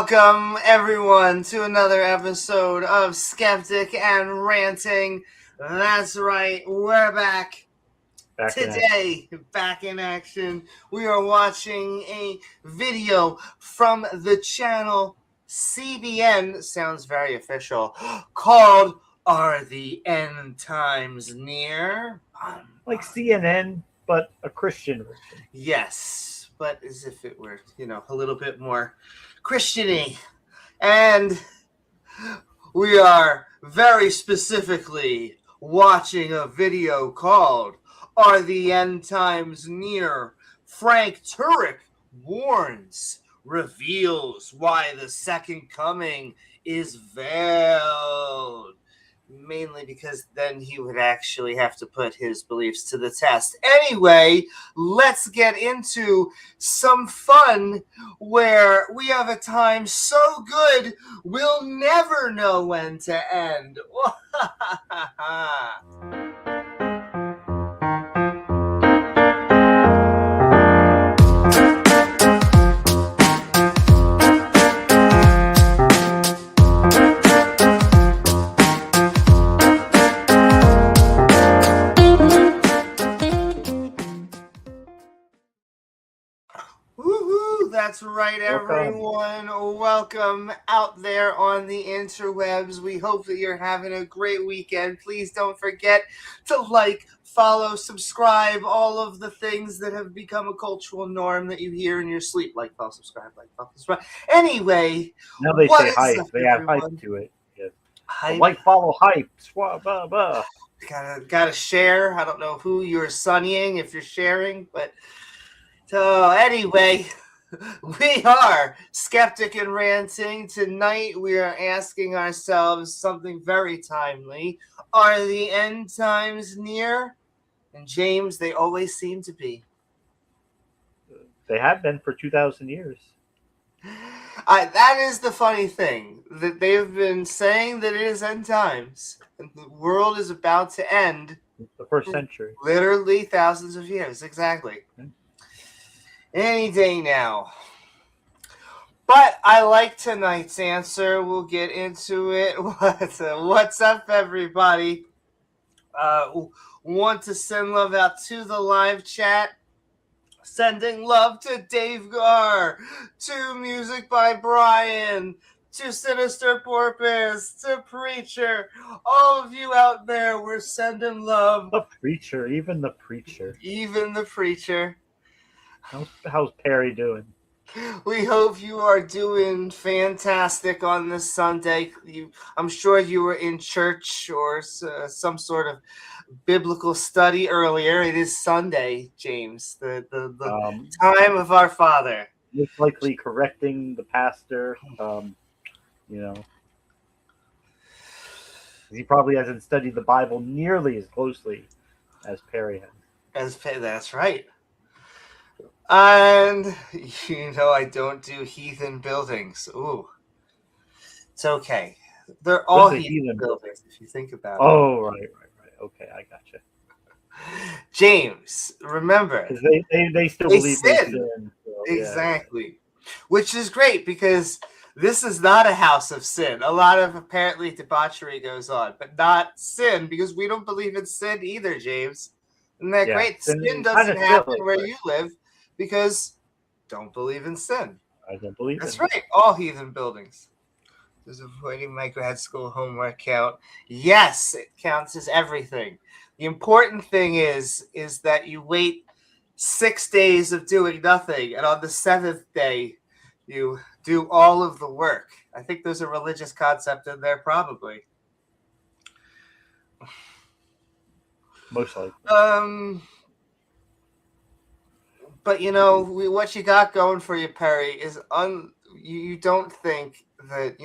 Welcome, everyone, to another episode of Skeptic and Ranting. That's right, we're back today, back in action. We are watching a video from the channel CBN, sounds very official, called Are the End Times Near? Like CNN, but a Christian version. Yes, but as if it were, a little bit more Christian-y. And we are very specifically watching a video called Are the End Times Near? Frank Turek Warns, reveals why the second coming is veiled. Mainly because then he would actually have to put his beliefs to the test. Anyway, let's get into some fun where we have a time so good we'll never know when to end. That's right, everyone. Welcome out there on the interwebs. We hope that you're having a great weekend. Please don't forget to like, follow, subscribe, all of the things that have become a cultural norm that you hear in your sleep. Like, follow, subscribe, like, follow, subscribe. Anyway, now they say hype. They have hype to it. Yes. Hype. Like, follow, hype. Swah, bah, bah. Gotta share. I don't know who you're sunnying if you're sharing, but so anyway. We are Skeptic and Ranting. Tonight we are asking ourselves something very timely. Are the end times near? And James, they always seem to be. They have been for 2,000 years. That is the funny thing, that they've been saying that it is end times. And the world is about to end. The first century. Literally thousands of years, exactly. Okay. Any day now. But I like tonight's answer. We'll get into it. What's up, everybody? Want to send love out to the live chat? Sending love to Davegar, to Music by Brian, to Sinister Porpoise, to Preacher. All of you out there, we're sending love. The Preacher, even the Preacher. Even the Preacher. How's Perry doing? We hope you are doing fantastic on this Sunday. I'm sure you were in church or some sort of biblical study earlier. It is Sunday, James, the time of our Father. Most likely correcting the pastor. He probably hasn't studied the Bible nearly as closely as Perry has. That's right. And, I don't do heathen buildings. Ooh. It's okay. They're all heathen buildings, if you think about it. Oh, right. Okay, I gotcha. James, remember. They still believe in sin. So, exactly. Yeah. Which is great, because this is not a house of sin. A lot of, apparently, debauchery goes on, but not sin, because we don't believe in sin either, James. Isn't that great? Sin doesn't happen where you live. Because don't believe in sin. I don't believe That's right. All heathen buildings. Does avoiding my grad school homework count? Yes, it counts as everything. The important thing is that you wait 6 days of doing nothing, and on the 7th day, you do all of the work. I think there's a religious concept in there, probably. Most likely. But, what you got going for you, Perry, is you don't think that,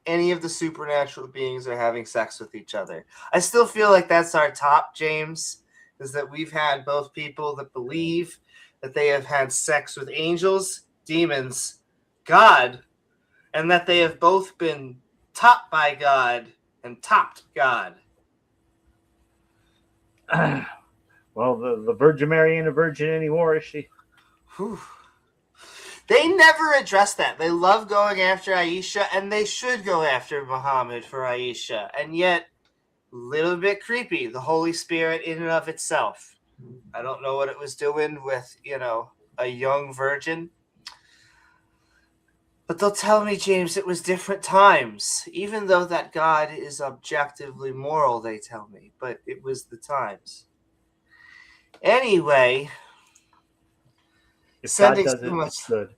any of the supernatural beings are having sex with each other. I still feel like that's our top, James, is that we've had both people that believe that they have had sex with angels, demons, God, and that they have both been topped by God and topped God. Well, the Virgin Mary ain't a virgin anymore, is she? Whew. They never address that. They love going after Aisha, and they should go after Muhammad for Aisha. And yet, a little bit creepy, the Holy Spirit in and of itself. I don't know what it was doing with, a young virgin. But they'll tell me, James, it was different times. Even though that God is objectively moral, they tell me. But it was the times. Anyway, If God does so it, much. it's good.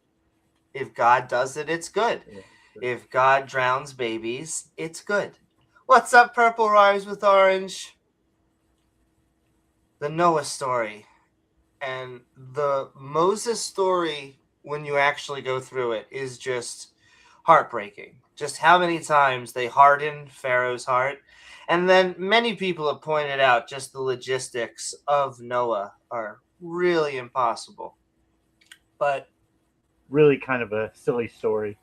If God does it, it's good. Yeah. If God drowns babies, it's good. What's up, Purple Rhymes with Orange? The Noah story. And the Moses story, when you actually go through it, is just heartbreaking. Just how many times they hardened Pharaoh's heart. And then many people have pointed out just the logistics of Noah are really impossible. But really kind of a silly story.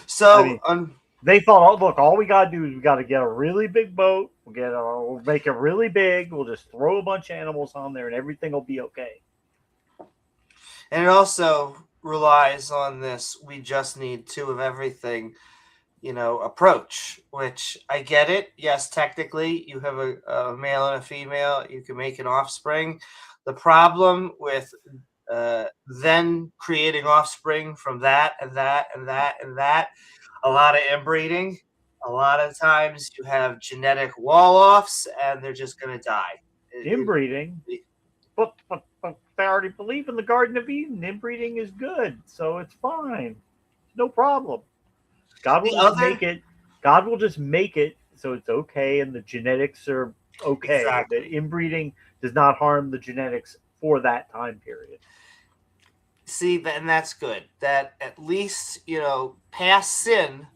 So, they thought, oh, look, all we got to do is we got to get a really big boat. We'll make it really big. We'll just throw a bunch of animals on there and everything will be okay. And it also relies on this, we just need two of everything, approach, which I get it. Yes, technically, you have a male and a female. You can make an offspring. The problem with then creating offspring from that and that and that and that, a lot of inbreeding. A lot of times you have genetic wall-offs and they're just going to die. Inbreeding? But they already believe in the Garden of Eden. Inbreeding is good, so it's fine. No problem. God will just make it so it's okay and the genetics are okay. Exactly. That inbreeding does not harm the genetics for that time period. See, and that's good. That at least, past sin,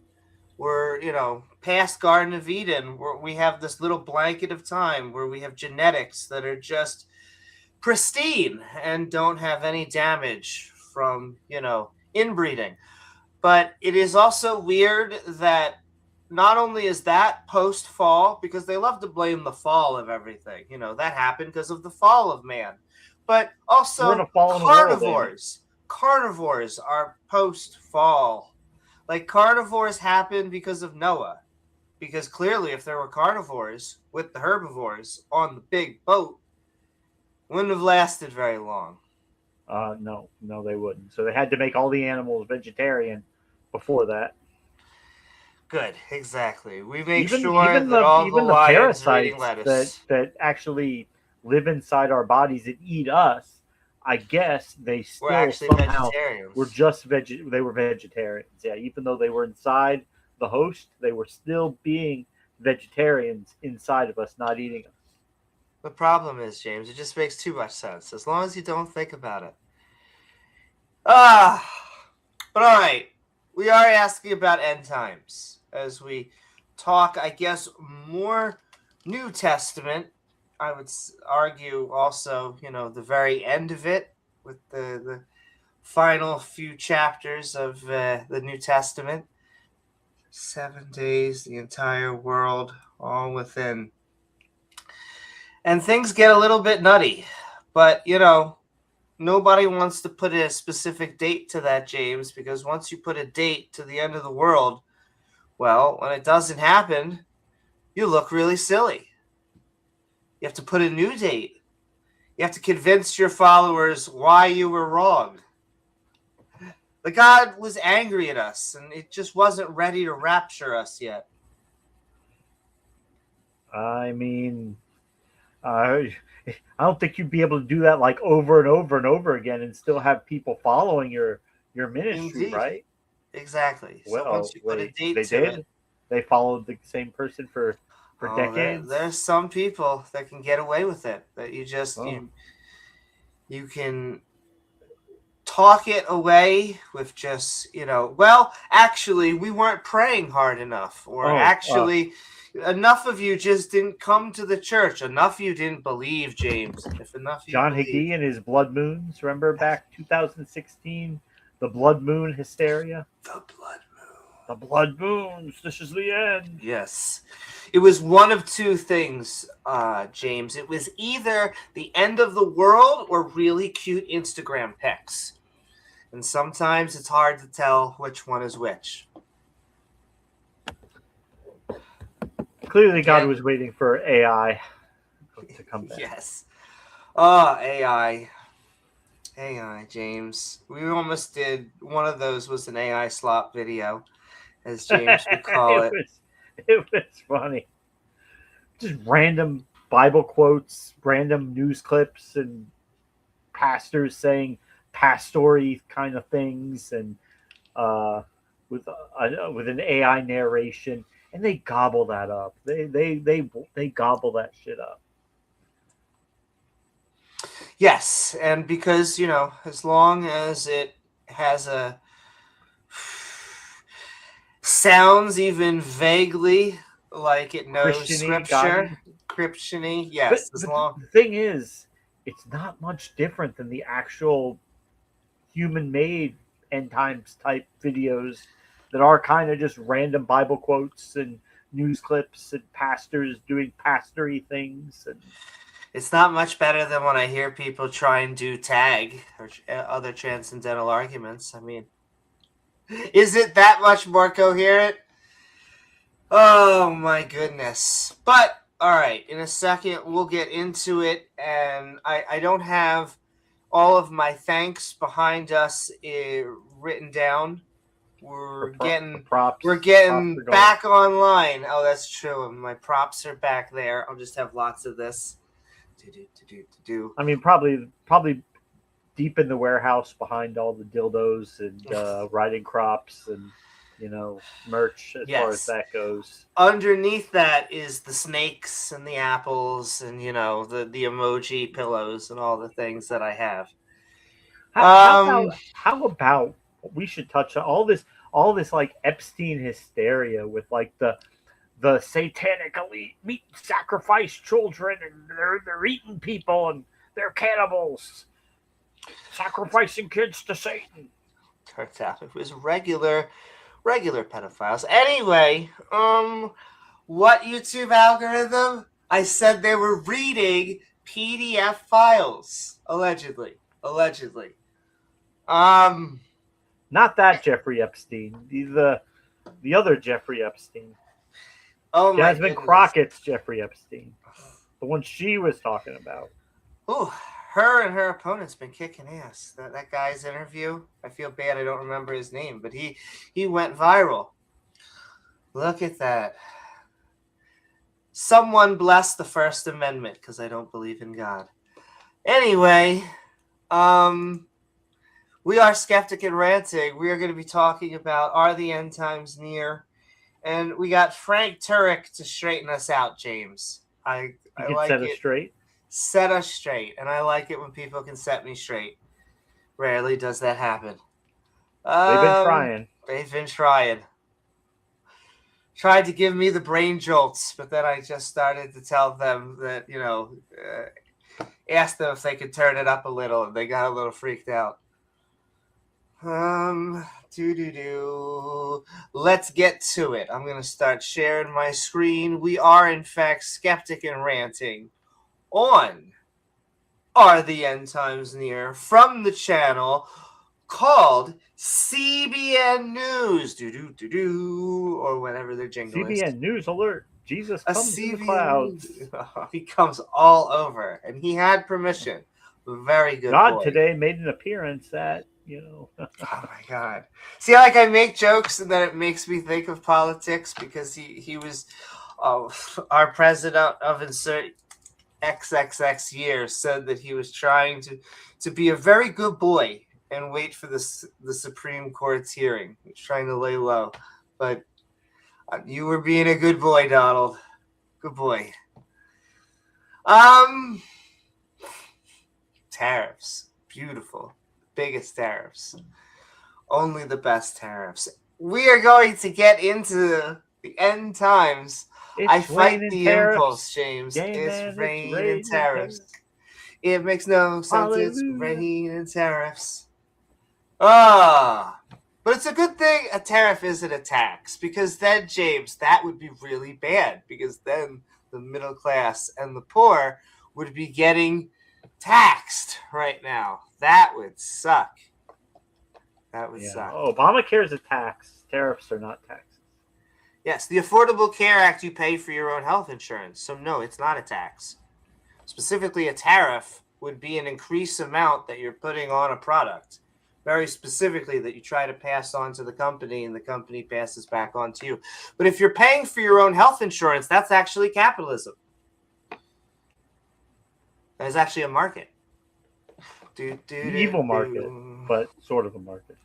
we're, past Garden of Eden, where we have this little blanket of time where we have genetics that are just pristine and don't have any damage from, inbreeding. But it is also weird that not only is that post-fall, because they love to blame the fall of everything. That happened because of the fall of man. But also carnivores. Carnivores are post-fall. Like, carnivores happened because of Noah. Because clearly, if there were carnivores with the herbivores on the big boat, wouldn't have lasted very long. No, they wouldn't. So they had to make all the animals vegetarian before that. Good, exactly. We make even sure that all the lions are eating lettuce. That actually live inside our bodies and eat us. I guess they still somehow were they were vegetarians. Yeah, even though they were inside the host, they were still being vegetarians inside of us, not eating us. The problem is, James, it just makes too much sense, as long as you don't think about it. But all right, we are asking about end times as we talk, I guess, more New Testament. I would argue also, the very end of it with the final few chapters of the New Testament. 7 days, the entire world, all within. And things get a little bit nutty. But, nobody wants to put a specific date to that, James, because once you put a date to the end of the world, well, when it doesn't happen, you look really silly. You have to put a new date. You have to convince your followers why you were wrong. The God was angry at us, and it just wasn't ready to rapture us yet. I mean, I don't think you'd be able to do that like over and over and over again and still have people following your ministry, Indeed. Right? Exactly. Well, so once you put a date they to did. It, they followed the same person for decades. There's some people that can get away with it. That you just you can talk it away with just well, actually, we weren't praying hard enough, or enough of you just didn't come to the church. Enough of you didn't believe, James. If enough of you John Hagee and his blood moons. Remember back 2016, the blood moon hysteria. The blood moon. The blood moons. This is the end. Yes. It was one of two things, James. It was either the end of the world or really cute Instagram pics. And sometimes it's hard to tell which one is which. Clearly, God was waiting for AI to come back. Yes. Oh, AI. AI, James. We almost did. One of those was an AI slop video, as James would call it. It was funny. Just random Bible quotes, random news clips, and pastors saying pastory kind of things, and with an AI narration, and they gobble that up. They gobble that shit up. Yes, and because, as long as it has sounds even vaguely like it knows scripture, Christian-y, yes. But the thing is, it's not much different than the actual human-made end times type videos that are kind of just random Bible quotes and news clips and pastors doing pastory things. And it's not much better than when I hear people try and do tag or other transcendental arguments. I mean, is it that much more coherent? Oh, my goodness. But, all right, in a second, we'll get into it. And I don't have all of my thanks behind us written down. We're getting back online. Oh, that's true. My props are back there. I'll just have lots of this. I mean, probably deep in the warehouse behind all the dildos and riding crops and merch as far as that goes. Underneath that is the snakes and the apples and the emoji pillows and all the things that I have. How about we should touch on all this like Epstein hysteria with like the satanic elite meat sacrifice children and they're eating people and they're cannibals, sacrificing kids to Satan. Turns out it was regular pedophiles. Anyway, what YouTube algorithm? I said they were reading PDF files, allegedly. Not that Jeffrey Epstein, the other Jeffrey Epstein. Oh, my Jasmine Crockett's Jeffrey Epstein. The one she was talking about. Oh, her and her opponent's been kicking ass. That guy's interview, I feel bad I don't remember his name, but he went viral. Look at that. Someone bless the First Amendment, because I don't believe in God. Anyway, we are Skeptic and Ranting. We are going to be talking about Are the End Times Near? And we got Frank Turek to straighten us out, James. I like set us straight. Set us straight. And I like it when people can set me straight. Rarely does that happen. They've been trying. Tried to give me the brain jolts, but then I just started to tell them that, asked them if they could turn it up a little, and they got a little freaked out. Let's get to it. I'm going to start sharing my screen. We are, in fact, Skeptic and Ranting on Are the End Times Near from the channel called CBN News. Or whatever their jingle is. CBN News alert. Jesus comes in the clouds. He comes all over, and he had permission. Very good. God today made an appearance at, Oh my God. See, like I make jokes and then it makes me think of politics because he was our president of insert XXX years said that he was trying to be a very good boy and wait for the Supreme Court's hearing. He was trying to lay low. But you were being a good boy, Donald. Good boy. Tariffs. Beautiful. Biggest tariffs. Only the best tariffs. We are going to get into the end times. I fight the impulse, James. It's rain and tariffs. It makes no sense. It's rain and tariffs. But it's a good thing a tariff isn't a tax, because then, James, that would be really bad, because then the middle class and the poor would be getting taxed right now. That would suck. That would suck. Obamacare is a tax. Tariffs are not taxes. Yes, the Affordable Care Act, you pay for your own health insurance. So, no, it's not a tax. Specifically, a tariff would be an increased amount that you're putting on a product. Very specifically, that you try to pass on to the company and the company passes back on to you. But if you're paying for your own health insurance, that's actually capitalism. That is actually a market. Evil market, but sort of a market.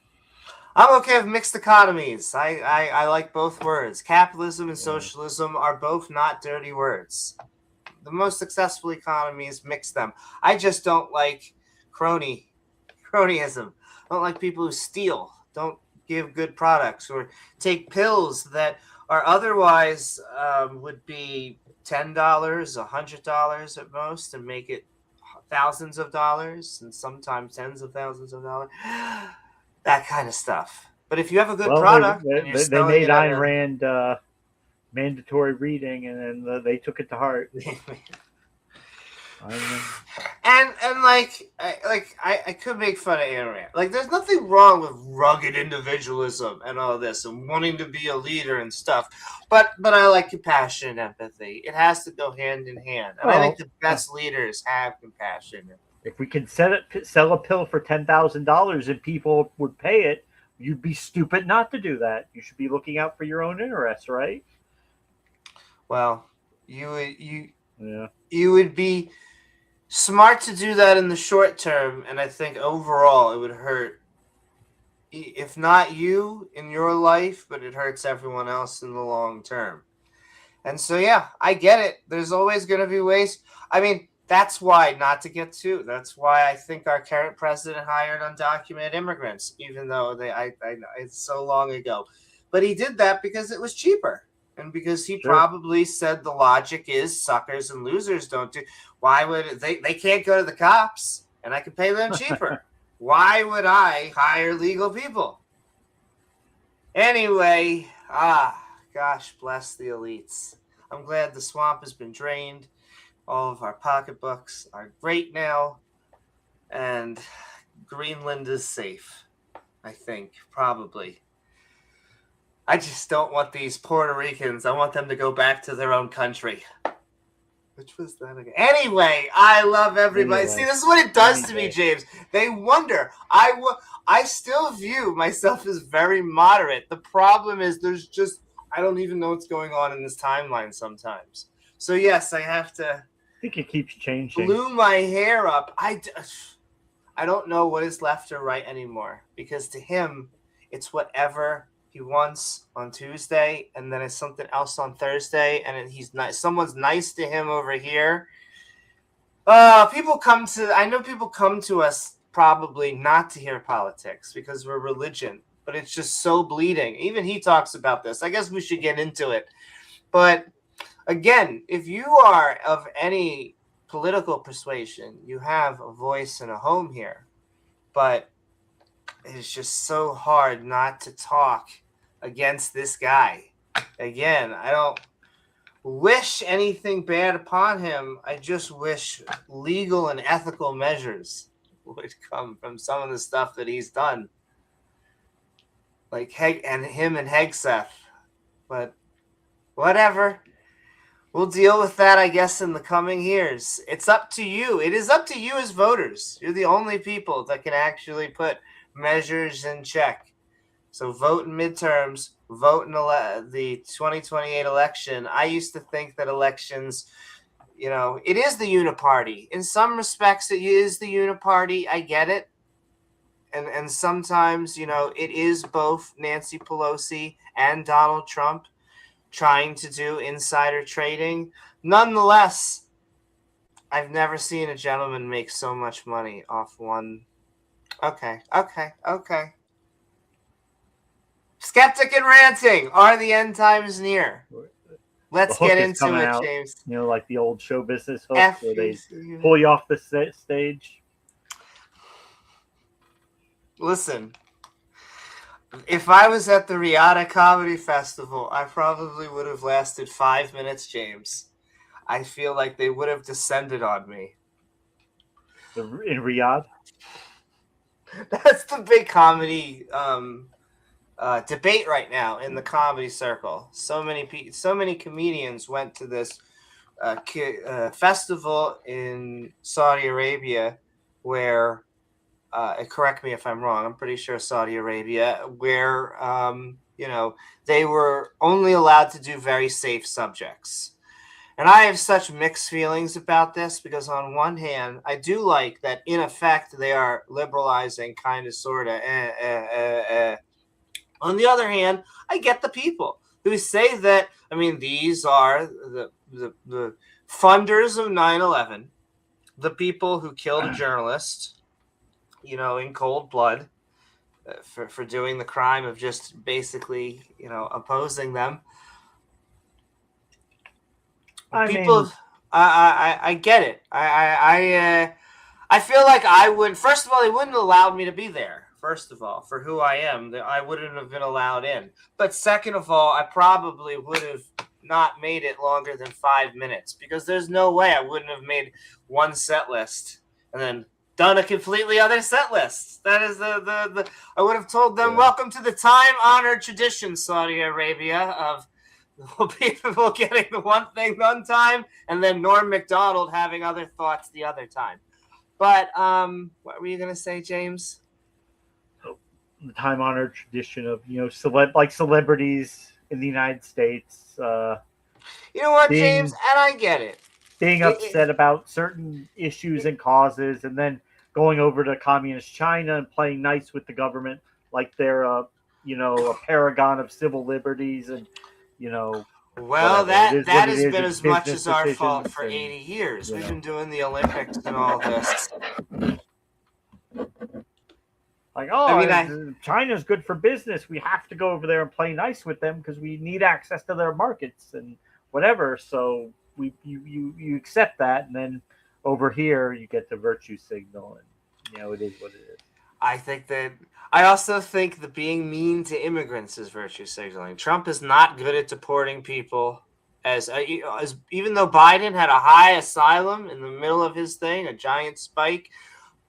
I'm okay with mixed economies. I like both words. Capitalism and socialism are both not dirty words. The most successful economies mix them. I just don't like cronyism. I don't like people who steal, don't give good products, or take pills that are otherwise would be $10, $100 at most, and make it thousands of dollars and sometimes tens of thousands of dollars. That kind of stuff. But if you have a good product, they made Ayn Rand mandatory reading, and then they took it to heart. And I could make fun of Ayn Rand. Like, there's nothing wrong with rugged individualism and all this and wanting to be a leader and stuff. But I like compassion and empathy. It has to go hand in hand. And I think the best leaders have compassion. If we could sell a pill for $10,000 and people would pay it, you'd be stupid not to do that. You should be looking out for your own interests, right? Well, you would be smart to do that in the short term, and I think overall it would hurt, if not you in your life, but it hurts everyone else in the long term. And so, yeah, I get it. There's always going to be ways. I mean, that's why, that's why I think our current president hired undocumented immigrants, even though it's so long ago. But he did that because it was cheaper. And because he probably said the logic is suckers and losers don't do. Why would they can't go to the cops and I can pay them cheaper? Why would I hire legal people? Anyway, gosh bless the elites. I'm glad the swamp has been drained. All of our pocketbooks are great now. And Greenland is safe, I think, probably. I just don't want these Puerto Ricans. I want them to go back to their own country. Which was that again? Anyway, I love everybody. See, this is what it does to me, James. They wonder. I still view myself as very moderate. The problem is I don't even know what's going on in this timeline sometimes. So, yes, I have to... I think it keeps changing. Blew my hair up. I don't know what is left or right anymore. Because to him, it's whatever he wants on Tuesday, and then it's something else on Thursday, and he's nice. Someone's nice to him over here. I know people come to us probably not to hear politics because we're religion, but it's just so bleeding. Even he talks about this. I guess we should get into it. But again, if you are of any political persuasion, you have a voice and a home here. But it's just so hard not to talk against this guy. Again, I don't wish anything bad upon him. I just wish legal and ethical measures would come from some of the stuff that he's done. Like him and Hegseth. But whatever. We'll deal with that, I guess, in the coming years. It's up to you. It is up to you as voters. You're the only people that can actually put measures in check. So vote in midterms, vote in the 2028 election. I used to think that elections, it is the uniparty. In some respects, it is the uniparty. I get it. And sometimes, it is both Nancy Pelosi and Donald Trump trying to do insider trading. Nonetheless, I've never seen a gentleman make so much money off one. Okay. Skeptic and ranting. Are the end times near? Let's get into it, out, James. Like the old show business hook where they pull you off the stage. Listen, If I was at the Riata Comedy Festival, I probably would have lasted 5 minutes, James. I feel like they would have descended on me. In Riyadh? That's the big comedy debate right now in the comedy circle. So many comedians went to this festival in Saudi Arabia where, correct me if I'm wrong, I'm pretty sure Saudi Arabia, where, they were only allowed to do very safe subjects. And I have such mixed feelings about this because on one hand, I do like that in effect they are liberalizing kind of sort of. On the other hand, I get the people who say that, I mean, these are the funders of 9/11, the people who killed a journalist, in cold blood for doing the crime of just basically, opposing them. I get it. I feel like I would. First of all, they wouldn't allow me to be there. First of all, for who I am, I wouldn't have been allowed in. But second of all, I probably would have not made it longer than 5 minutes because there's no way I wouldn't have made one set list and then done a completely other set list. That is the I would have told them, welcome to the time-honored tradition, Saudi Arabia, of people getting the one thing one time and then Norm Macdonald having other thoughts the other time. But what were you going to say, James? The time-honored tradition of, celebrities in the United States. You know what, James? And I get it. Being upset about certain issues and causes and then going over to communist China and playing nice with the government like they're a paragon of civil liberties and, Well, that has been as much as our fault for 80 years. We've been doing the Olympics and all this. Like, China's good for business. We have to go over there and play nice with them because we need access to their markets and whatever. So you accept that, and then over here you get the virtue signal, and it is what it is. I also think that being mean to immigrants is virtue signaling. Trump is not good at deporting people. As even though Biden had a high asylum in the middle of his thing, a giant spike,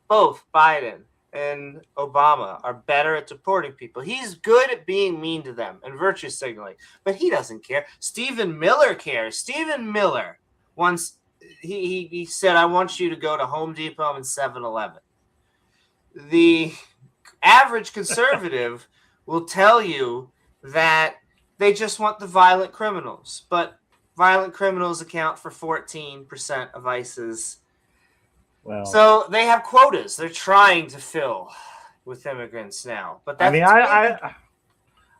both Biden and Obama are better at deporting people. He's good at being mean to them and virtue signaling, but he doesn't care. Stephen Miller cares. Stephen Miller once he said, "I want you to go to Home Depot and 7-Eleven." The average conservative will tell you that they just want the violent criminals, but violent criminals account for 14% of ICE's. Well, so they have quotas they're trying to fill with immigrants now. But that's I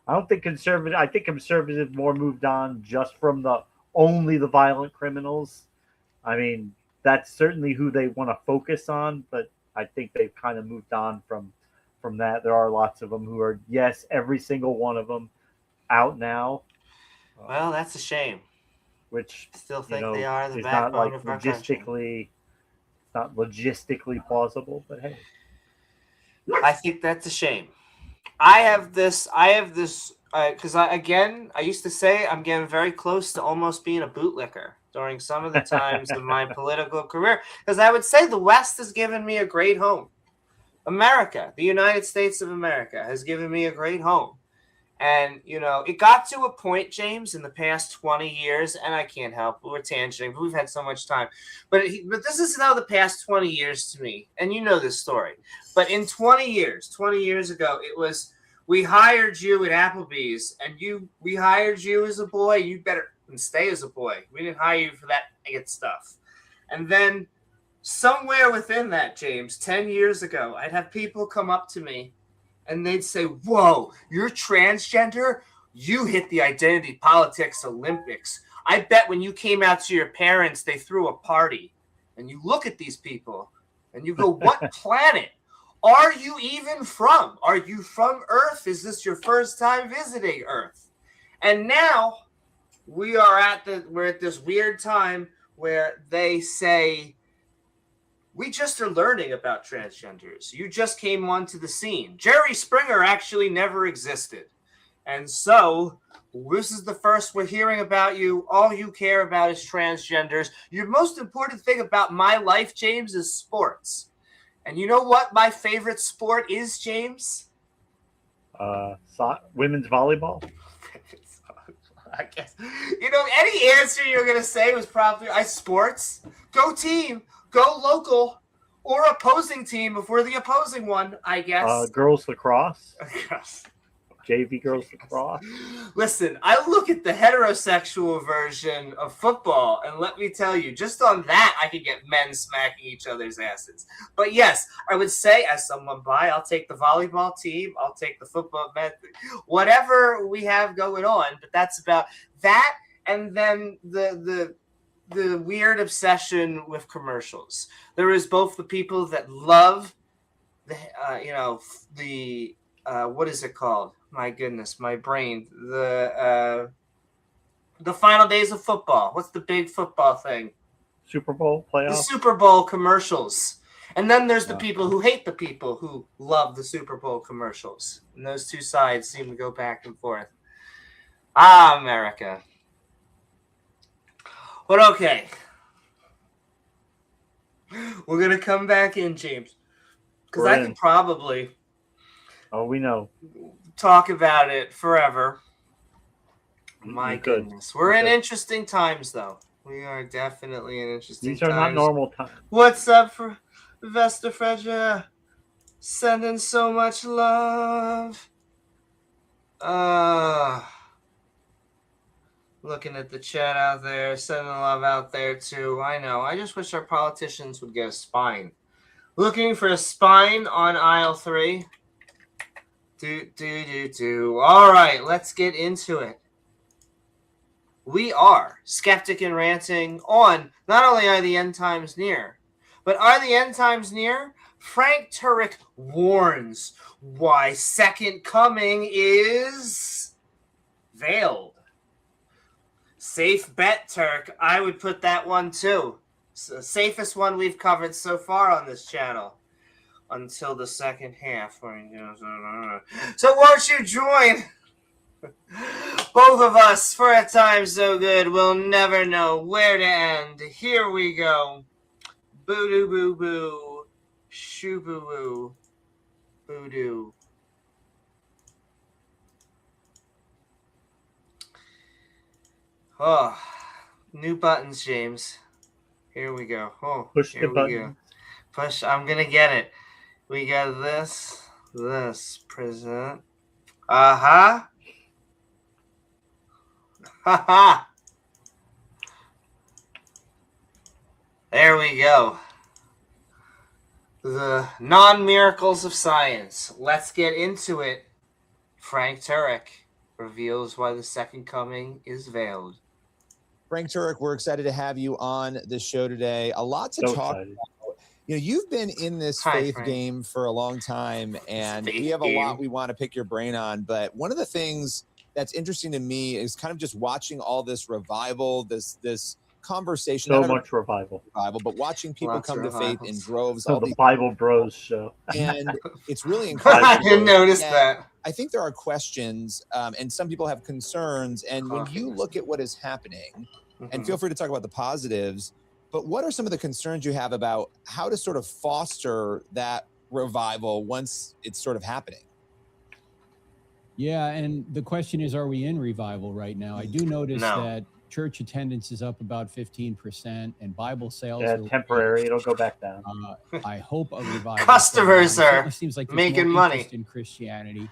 don't think conservative. I think conservatives more moved on just from only the violent criminals. I mean, that's certainly who they want to focus on, but I think they've kind of moved on from that. There are lots of them who are, yes, every single one of them out now. Well, that's a shame. Which I still think they are the backbone of our country. Not logistically plausible, but hey. I think that's a shame. I have this because I used to say I'm getting very close to almost being a bootlicker during some of the times of my political career, because I would say the West has given me a great home. America, the United States of America, has given me a great home. And, it got to a point, James, in the past 20 years, and I can't help it. We're tangenting, but we've had so much time. But this is now the past 20 years to me, and you know this story. But in 20 years ago, it was, we hired you at Applebee's, and we hired you as a boy. You better stay as a boy. We didn't hire you for that idiot stuff. And then somewhere within that, James, 10 years ago, I'd have people come up to me, and they'd say, "Whoa, you're transgender? You hit the identity politics Olympics. I bet when you came out to your parents, they threw a party." And you look at these people, and you go, "What planet are you even from? Are you from Earth? Is this your first time visiting Earth?" And now we're at this weird time where they say, we just are learning about transgenders. You just came onto the scene. Jerry Springer actually never existed. And so this is the first we're hearing about you. All you care about is transgenders. Your most important thing about my life, James, is sports. And you know what my favorite sport is, James? Women's volleyball. I guess. You know, any answer you're going to say was probably sports. Go team. Go local. Or opposing team if we're the opposing one, I guess. Girls lacrosse. JV girls lacrosse. Listen, I look at the heterosexual version of football, and let me tell you, just on that, I could get men smacking each other's asses. But yes, I would say, as someone by, I'll take the volleyball team, I'll take the football men, whatever we have going on. But that's about that, and then the weird obsession with commercials. There is both the people that love the what is it called? My goodness, my brain. The final days of football. What's the big football thing? Super Bowl playoffs? The Super Bowl commercials. And then there's the people who hate the people who love the Super Bowl commercials. And those two sides seem to go back and forth. America. But okay. We're going to come back in, James. Because I can probably... Oh, we know. Talk about it forever. My goodness. We're in interesting times, though. We are definitely in interesting times. These are not normal times. What's up for Vesta Fredja? Sending so much love. Looking at the chat out there. Sending love out there, too. I know. I just wish our politicians would get a spine. Looking for a spine on aisle 3. All right, let's get into it. We are Skeptic and Ranting on not only are the end times near, but are the end times near? Frank Turek warns why second coming is veiled. Safe bet, Turk. I would put that one too. It's the safest one we've covered so far on this channel. Until the second half. So won't you join both of us for a time so good we'll never know where to end. Here we go. Boo-doo boo-boo. Shoo-boo-boo. Boo-doo. Oh, new buttons, James. Here we go. Oh, push the button. Push. I'm going to get it. We got this present. Ha. There we go. The non-miracles of science. Let's get into it. Frank Turek reveals why the second coming is veiled. Frank Turek, we're excited to have you on the show today. A lot to talk about. You know, you've been in this faith game for a long time, and we have a lot we want to pick your brain on. But one of the things that's interesting to me is kind of just watching all this revival, this conversation. So much revival, but watching people come to faith in droves. So the Bible Bros show. And it's really incredible. I didn't notice that. I think there are questions, and some people have concerns. And when you look at what is happening, and feel free to talk about the positives, but what are some of the concerns you have about how to sort of foster that revival once it's sort of happening? Yeah, and the question is, are we in revival right now? I do notice that church attendance is up about 15%, and Bible sales are temporary. It'll go back down. I hope a revival. Customers are seems like making money in Christianity.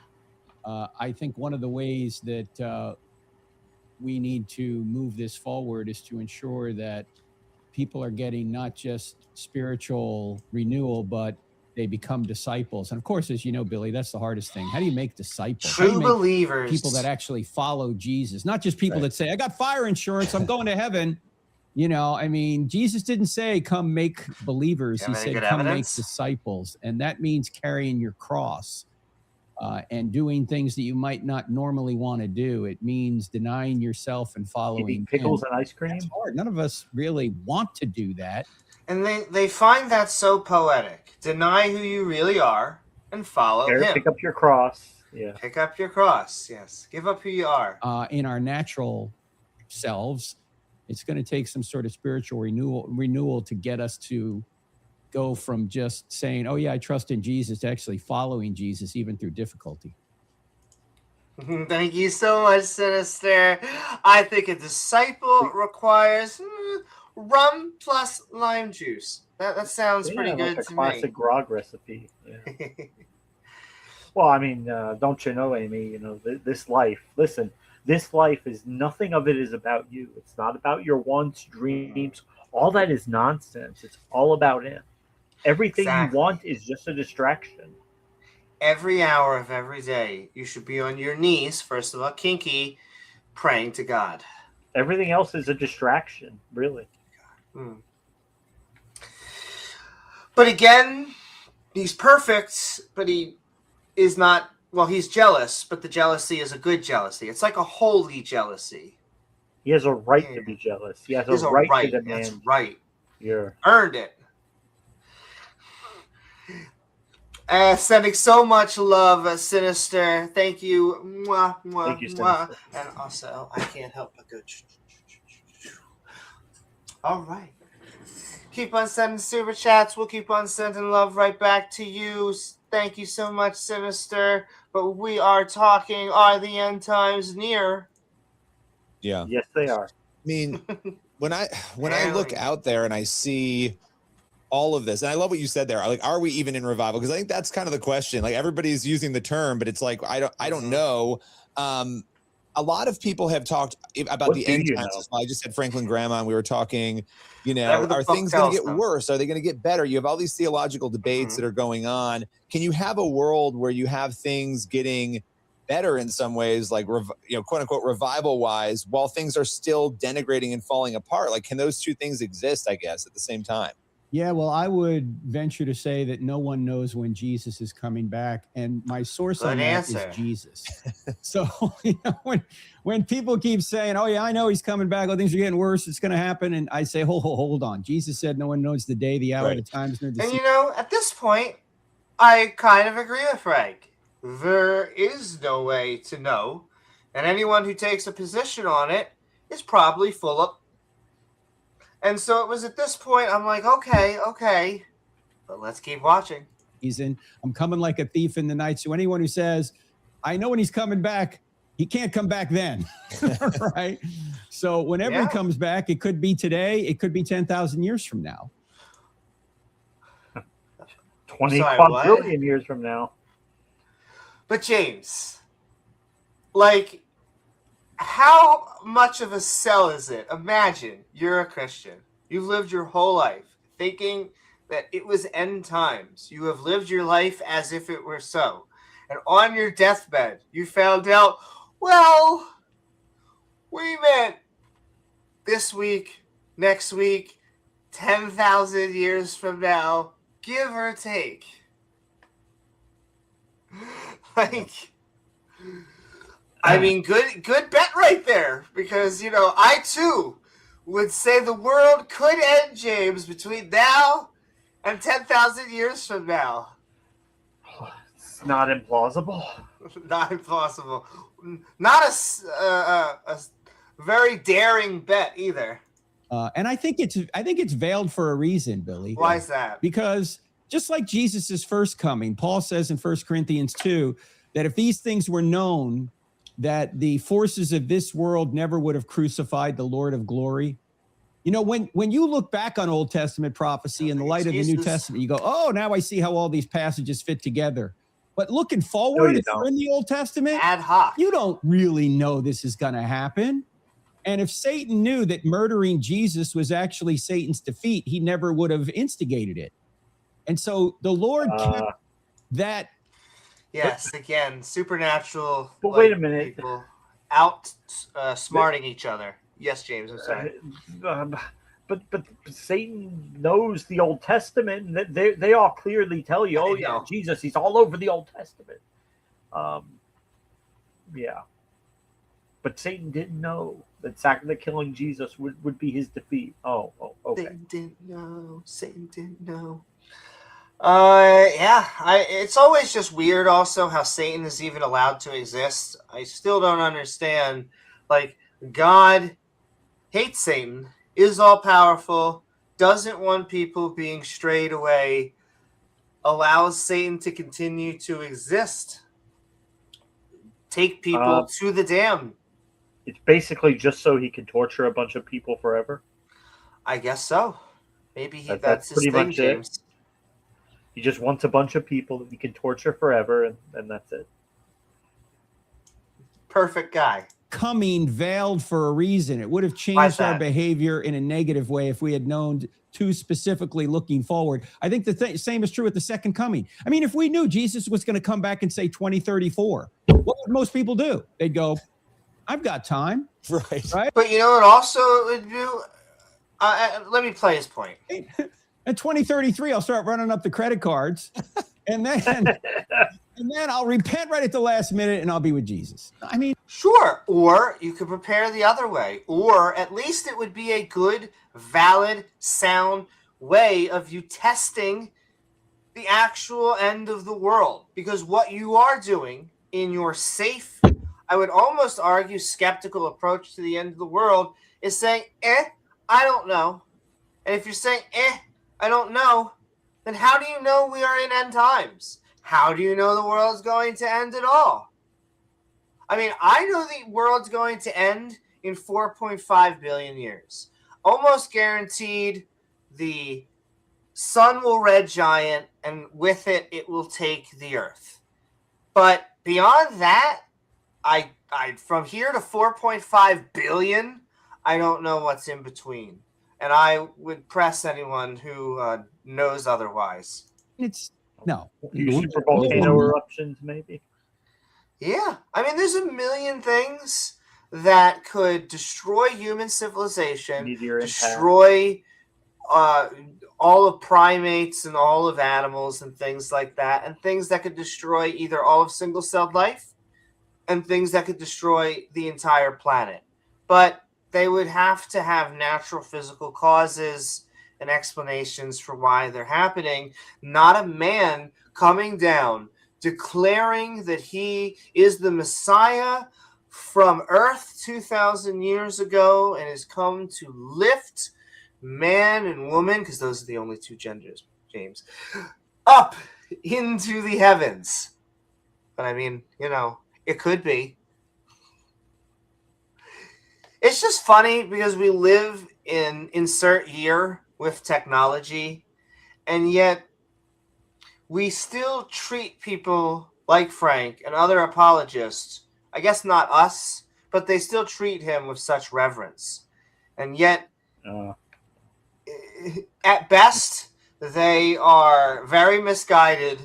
I think one of the ways that we need to move this forward is to ensure that people are getting not just spiritual renewal, but they become disciples. And of course, as you know, Billy, that's the hardest thing. How do you make disciples? True believers. People that actually follow Jesus, not just people that say, I got fire insurance, I'm going to heaven. You know, I mean, Jesus didn't say, come make believers. He said, come make disciples. And that means carrying your cross. and doing things that you might not normally want to do. It means denying yourself and following Eating pickles and ice cream. It's hard. None of us really want to do that. And they find that so poetic. Deny who you really are and follow him. Pick up your cross. Yeah. Pick up your cross. Yes. Give up who you are. In our natural selves, it's going to take some sort of spiritual renewal to get us to go from just saying, oh yeah, I trust in Jesus, to actually following Jesus even through difficulty. Thank you so much, Sinister. I think a disciple requires rum plus lime juice. That sounds pretty good like to a classic me. grog recipe. Yeah. Well, I mean, don't you know, Amy, you know, this life, listen, this life is, nothing of it is about you. It's not about your wants, dreams. All that is nonsense. It's all about him. Everything you want is just a distraction. Every hour of every day, you should be on your knees, first of all, kinky, praying to God. Everything else is a distraction, really. But again, he's perfect, but he is not, well, he's jealous, but the jealousy is a good jealousy. It's like a holy jealousy. He has a right to be jealous. He has a right to demand. That's right. Yeah. Earned it. Sending so much love, Sinister. Thank you. Mwah, mwah, Thank you, mwah. Sinister. And also, I can't help but go. All right. Keep on sending super chats. We'll keep on sending love right back to you. Thank you so much, Sinister. But we are talking, are the end times near? Yeah. Yes, they are. I mean, when I look out there and I see all of this, and I love what you said there, like, are we even in revival? Because I think that's kind of the question. Like, everybody's using the term, but it's like, I don't know. A lot of people have talked about What the do end you times. know? I just had Franklin Grandma, and we were talking, you know, are things going to get worse? Are they going to get better? You have all these theological debates that are going on. Can you have a world where you have things getting better in some ways, like, you know, quote unquote, revival wise, while things are still denigrating and falling apart? Like, can those two things exist, I guess, at the same time? Yeah, well, I would venture to say that no one knows when Jesus is coming back, and my source on that is Jesus. So, you know, when people keep saying, "Oh yeah, I know he's coming back. Oh, things are getting worse. It's going to happen," and I say, "Hold on." Jesus said, "No one knows the day, the hour, the times, nor the season." And you know, at this point, I kind of agree with Frank. There is no way to know, and anyone who takes a position on it is probably full of. And so it was at this point, I'm like, okay, but let's keep watching. I'm coming like a thief in the night. So anyone who says, I know when he's coming back, he can't come back then. Right? So whenever he comes back, it could be today. It could be 10,000 years from now. 20 quadrillion years from now. But James, like, how much of a sell is it? Imagine you're a Christian. You've lived your whole life thinking that it was end times. You have lived your life as if it were so. And on your deathbed, you found out, well, we meant this week, next week, 10,000 years from now, give or take. Like, I mean, good bet right there, because, you know, I too would say the world could end, James, between now and 10,000 years from now. It's not implausible. Not implausible. Not a very daring bet either. And I think it's veiled for a reason, Billy. Why is that? Because just like Jesus's first coming, Paul says in 1 Corinthians 2 that if these things were known, that the forces of this world never would have crucified the Lord of glory. You know, when you look back on Old Testament prophecy in the light of the New Testament, you go, oh, now I see how all these passages fit together. But looking forward, if you're in the Old Testament, ad hoc, you don't really know this is going to happen. And if Satan knew that murdering Jesus was actually Satan's defeat, he never would have instigated it. And so the Lord kept that. Yes, again, supernatural. But wait a minute. People out smarting each other. Yes, James, I'm sorry. But Satan knows the Old Testament, and they all clearly tell you, oh yeah, Jesus, he's all over the Old Testament. Yeah. But Satan didn't know that killing Jesus would be his defeat. Oh, okay. Satan didn't know. Satan didn't know. Yeah. It's always just weird also how Satan is even allowed to exist. I still don't understand. Like, God hates Satan, is all-powerful, doesn't want people being strayed away, allows Satan to continue to exist, take people to the damned. It's basically just so he can torture a bunch of people forever. I guess so. Maybe that's his pretty thing, much James. it. He just wants a bunch of people that he can torture forever, and that's it. Perfect guy. Coming veiled for a reason. It would have changed our behavior in a negative way if we had known too specifically looking forward. I think the same is true with the second coming. I mean, if we knew Jesus was going to come back and say 2034, what would most people do? They'd go, I've got time. Right? But you know what also it would do? Let me play his point. At 2033, I'll start running up the credit cards, and then I'll repent right at the last minute, and I'll be with Jesus. I mean, sure. Or you could prepare the other way, or at least it would be a good, valid, sound way of you testing the actual end of the world. Because what you are doing in your safe, I would almost argue, skeptical approach to the end of the world is saying, I don't know. And if you're saying, I don't know, then how do you know we are in end times? How do you know the world's going to end at all? I mean, I know the world's going to end in 4.5 billion years. Almost guaranteed the sun will red giant, and with it, it will take the earth. But beyond that, I from here to 4.5 billion, I don't know what's in between. And I would press anyone who knows otherwise. It's no. Super volcano eruptions, maybe? Yeah. I mean, there's a million things that could destroy human civilization, destroy all of primates and all of animals and things like that, and things that could destroy either all of single-celled life and things that could destroy the entire planet. But they would have to have natural physical causes and explanations for why they're happening, not a man coming down declaring that he is the Messiah from Earth 2,000 years ago and has come to lift man and woman, because those are the only two genders, James, up into the heavens. But I mean, you know, it could be. It's just funny because we live in insert year with technology, and yet we still treat people like Frank and other apologists, I guess not us, but they still treat him with such reverence. And yet, at best, they are very misguided,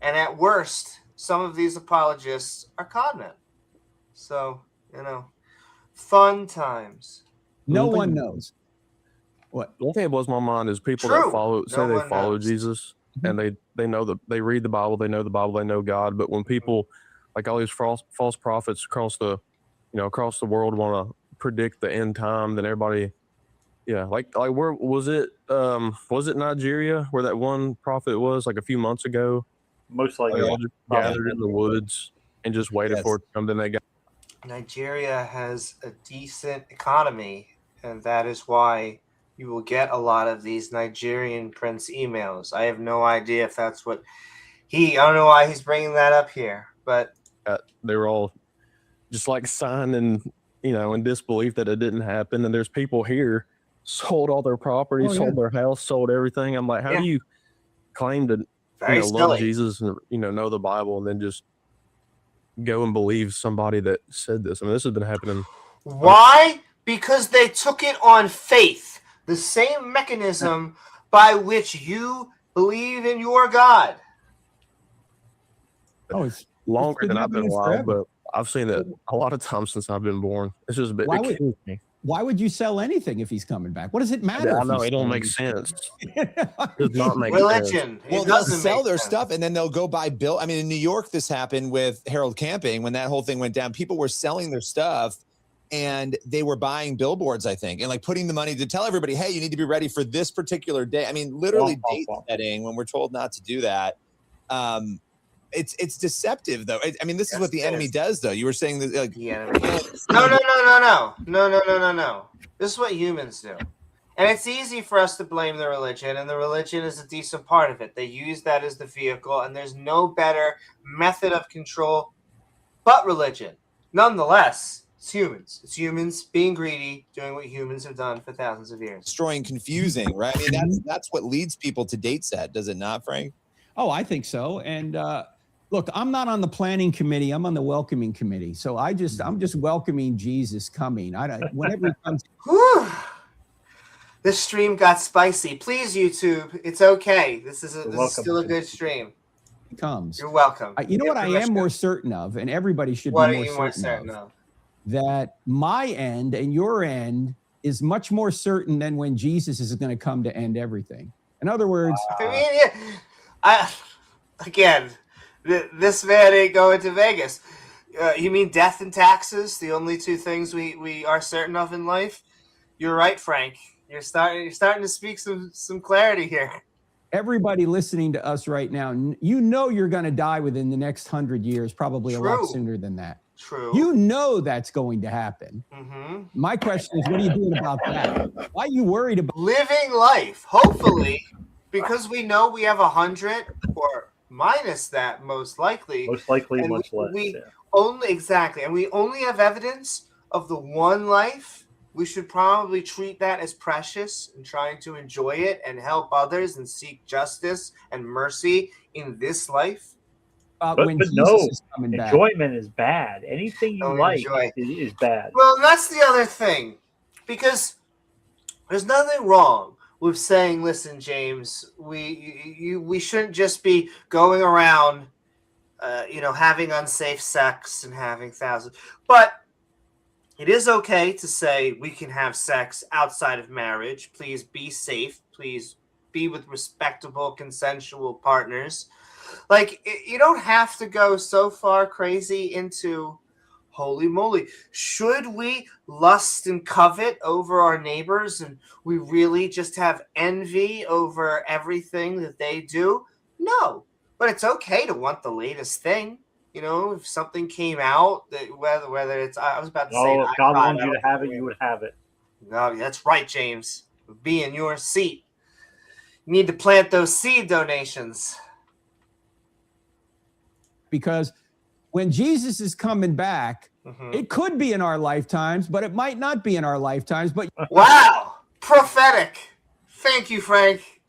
and at worst, some of these apologists are con men. So, you know, fun times. No one knows. What? One thing that blows my mind is people that follow Jesus, and they know they read the Bible, they know the Bible, they know God. But when people like all these false prophets across the world want to predict the end time, then everybody, like where was it? Was it Nigeria where that one prophet was like a few months ago? Most likely, they all just gathered in the woods and just waited for it to come. Then they got. Nigeria has a decent economy, and that is why you will get a lot of these Nigerian prince emails. I have no idea if that's what I don't know why he's bringing that up here, but they were all just like signing, in disbelief that it didn't happen. And there's people here sold all their property, sold their house, sold everything. I'm like, how do you claim to love Jesus and know the Bible and then just go and believe somebody that said this? I mean, this has been happening. Why? Because they took it on faith. The same mechanism by which you believe in your God. Oh, it's longer than I've been alive, but I've seen it a lot of times since I've been born. It's just a bit. It kills me. why would you sell anything if he's coming back? What does it matter? I know it don't make sense. Does not make religion. Sense. Well, they'll sell their stuff and then they'll go buy bill. I mean, in New York, this happened with Harold Camping when that whole thing went down. People were selling their stuff and they were buying billboards, I think, and like putting the money to tell everybody, hey, you need to be ready for this particular day. I mean, literally date setting when we're told not to do that. It's deceptive, though. I mean, this is what the enemy does, though. You were saying that, like, the enemy. No. This is what humans do, and it's easy for us to blame the religion, and the religion is a decent part of it. They use that as the vehicle, and there's no better method of control but religion. Nonetheless, it's humans. It's humans being greedy, doing what humans have done for thousands of years. Destroying, confusing, right? I mean, that's what leads people to date set, does it not, Frank? Oh, I think so. And look, I'm not on the planning committee. I'm on the welcoming committee. So I'm just welcoming Jesus coming. Whenever he comes. This stream got spicy. Please, YouTube, it's okay. This is still a good stream. He comes. You're welcome. You know what I am more certain of, and everybody should be more certain of? That my end and your end is much more certain than when Jesus is going to come to end everything. In other words, again, this man ain't going to Vegas. You mean death and taxes? The only two things we are certain of in life? You're right, Frank. You're starting to speak some clarity here. Everybody listening to us right now, you know you're going to die within the next 100 years, probably a lot sooner than that. True. You know that's going to happen. Mm-hmm. My question is, what are you doing about that? Why are you worried about living life? Hopefully, because we know we have 100 or minus that, most likely. Most likely, much less. And we only have evidence of the one life. We should probably treat that as precious and trying to enjoy it and help others and seek justice and mercy in this life. But no, enjoyment is bad. Anything you like is bad. Well, that's the other thing, because there's nothing wrong with saying, listen, James, we shouldn't just be going around, having unsafe sex and having thousands. But it is okay to say we can have sex outside of marriage. Please be safe. Please be with respectable, consensual partners. Like, you don't have to go so far crazy into, holy moly, should we lust and covet over our neighbors and we really just have envy over everything that they do? No, but it's okay to want the latest thing. You know, if something came out, that whether it's, I was about to say, if God wanted you to have it, you would have it. No, that's right, James. Be in your seat. You need to plant those seed donations. Because when Jesus is coming back, it could be in our lifetimes, but it might not be in our lifetimes. But wow, prophetic. Thank you, Frank.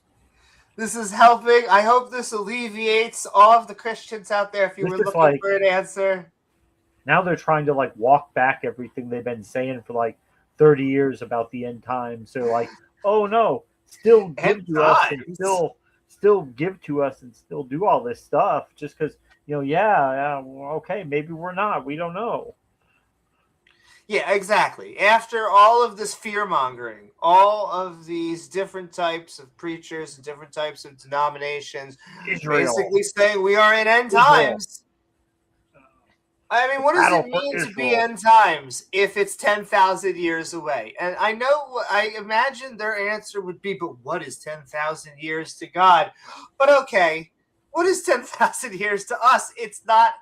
This is helping. I hope this alleviates all of the Christians out there if you were looking for an answer. Now they're trying to walk back everything they've been saying for 30 years about the end times. So oh no, still give to us and still give to us and still do all this stuff just because okay, maybe we're not. We don't know. Yeah, exactly. After all of this fear-mongering, all of these different types of preachers and different types of denominations basically saying we are in end times. I mean, what does it mean to be end times if it's 10,000 years away? And I imagine their answer would be, but what is 10,000 years to God? But okay. What is 10,000 years to us? It's not.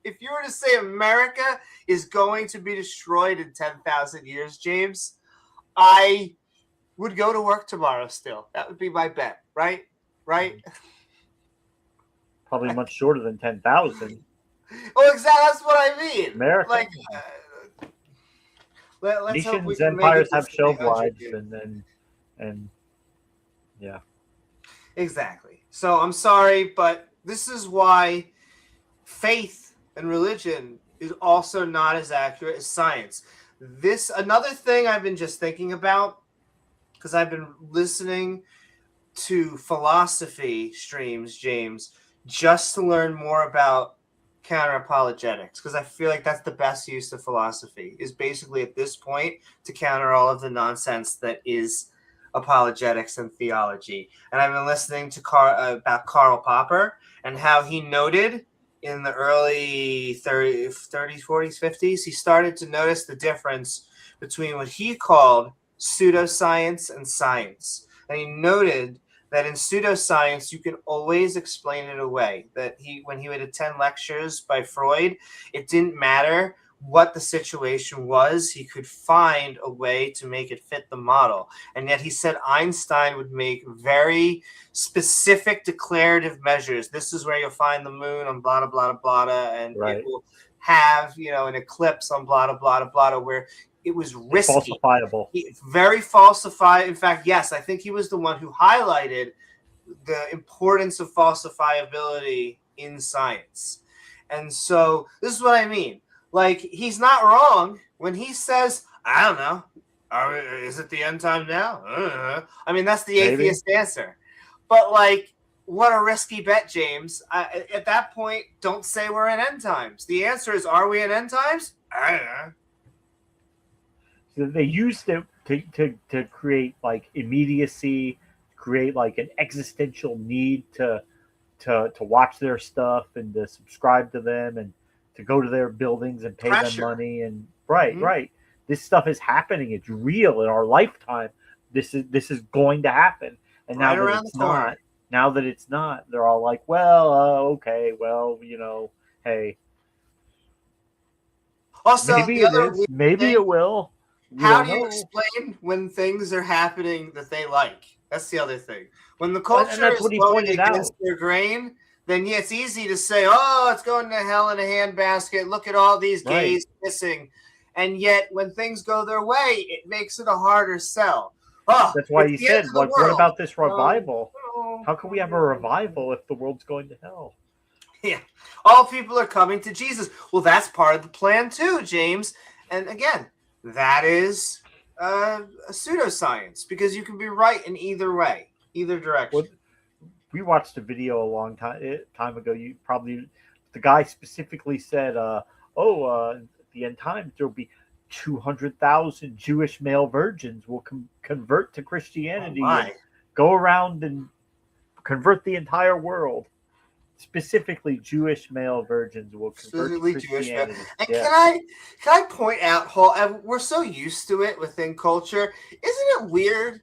If you were to say America is going to be destroyed in 10,000 years, James, I would go to work tomorrow still. That would be my bet, right? Right? Probably much shorter than 10,000. Well, exactly. That's what I mean. America. Nations, empires have shelf lives, and yeah. Exactly. So I'm sorry, but this is why faith and religion is also not as accurate as science. Another thing I've been just thinking about, because I've been listening to philosophy streams, James, just to learn more about counter-apologetics, because I feel like that's the best use of philosophy, is basically at this point to counter all of the nonsense that is apologetics and theology. And I've been listening to about Karl Popper and how he noted in the early 30s, 40s, 50s, he started to notice the difference between what he called pseudoscience and science. And he noted that in pseudoscience, you can always explain it away. That when he would attend lectures by Freud, it didn't matter what the situation was. He could find a way to make it fit the model. And yet he said Einstein would make very specific declarative measures. This is where you'll find the moon on blah, blah, blah, blah, and it will have, an eclipse on blah, blah, blah, blah, where it was risky. Falsifiable. Very falsified. In fact, yes, I think he was the one who highlighted the importance of falsifiability in science. And so this is what I mean. Like, he's not wrong when he says, I don't know, is it the end time now? I mean, that's the atheist answer. But, like, what a risky bet, James. At that point, don't say we're in end times. The answer is, are we in end times? I don't know. So they used it to create, like, immediacy, create, like, an existential need to watch their stuff and to subscribe to them and to go to their buildings and pay them money. And right. This stuff is happening. It's real in our lifetime. This is going to happen. And now that it's not, they're all like, well, okay, well, hey. Also, maybe it is. Maybe it will. How do you explain when things are happening that they like? That's the other thing. When the culture is going against their grain, then it's easy to say, oh, it's going to hell in a handbasket. Look at all these gays kissing. And yet, when things go their way, it makes it a harder sell. Oh, that's why he said, like, what about this revival? How can we have a revival if the world's going to hell? Yeah. All people are coming to Jesus. Well, that's part of the plan too, James. And again, that is a pseudoscience, because you can be right in either way, either direction. Well, we watched a video a long time ago. The guy specifically said, at the end times, there'll be 200,000 Jewish male virgins will convert to Christianity and go around and convert the entire world. Specifically, Jewish male virgins will convert to Christianity. And can I point out, we're so used to it within culture. Isn't it weird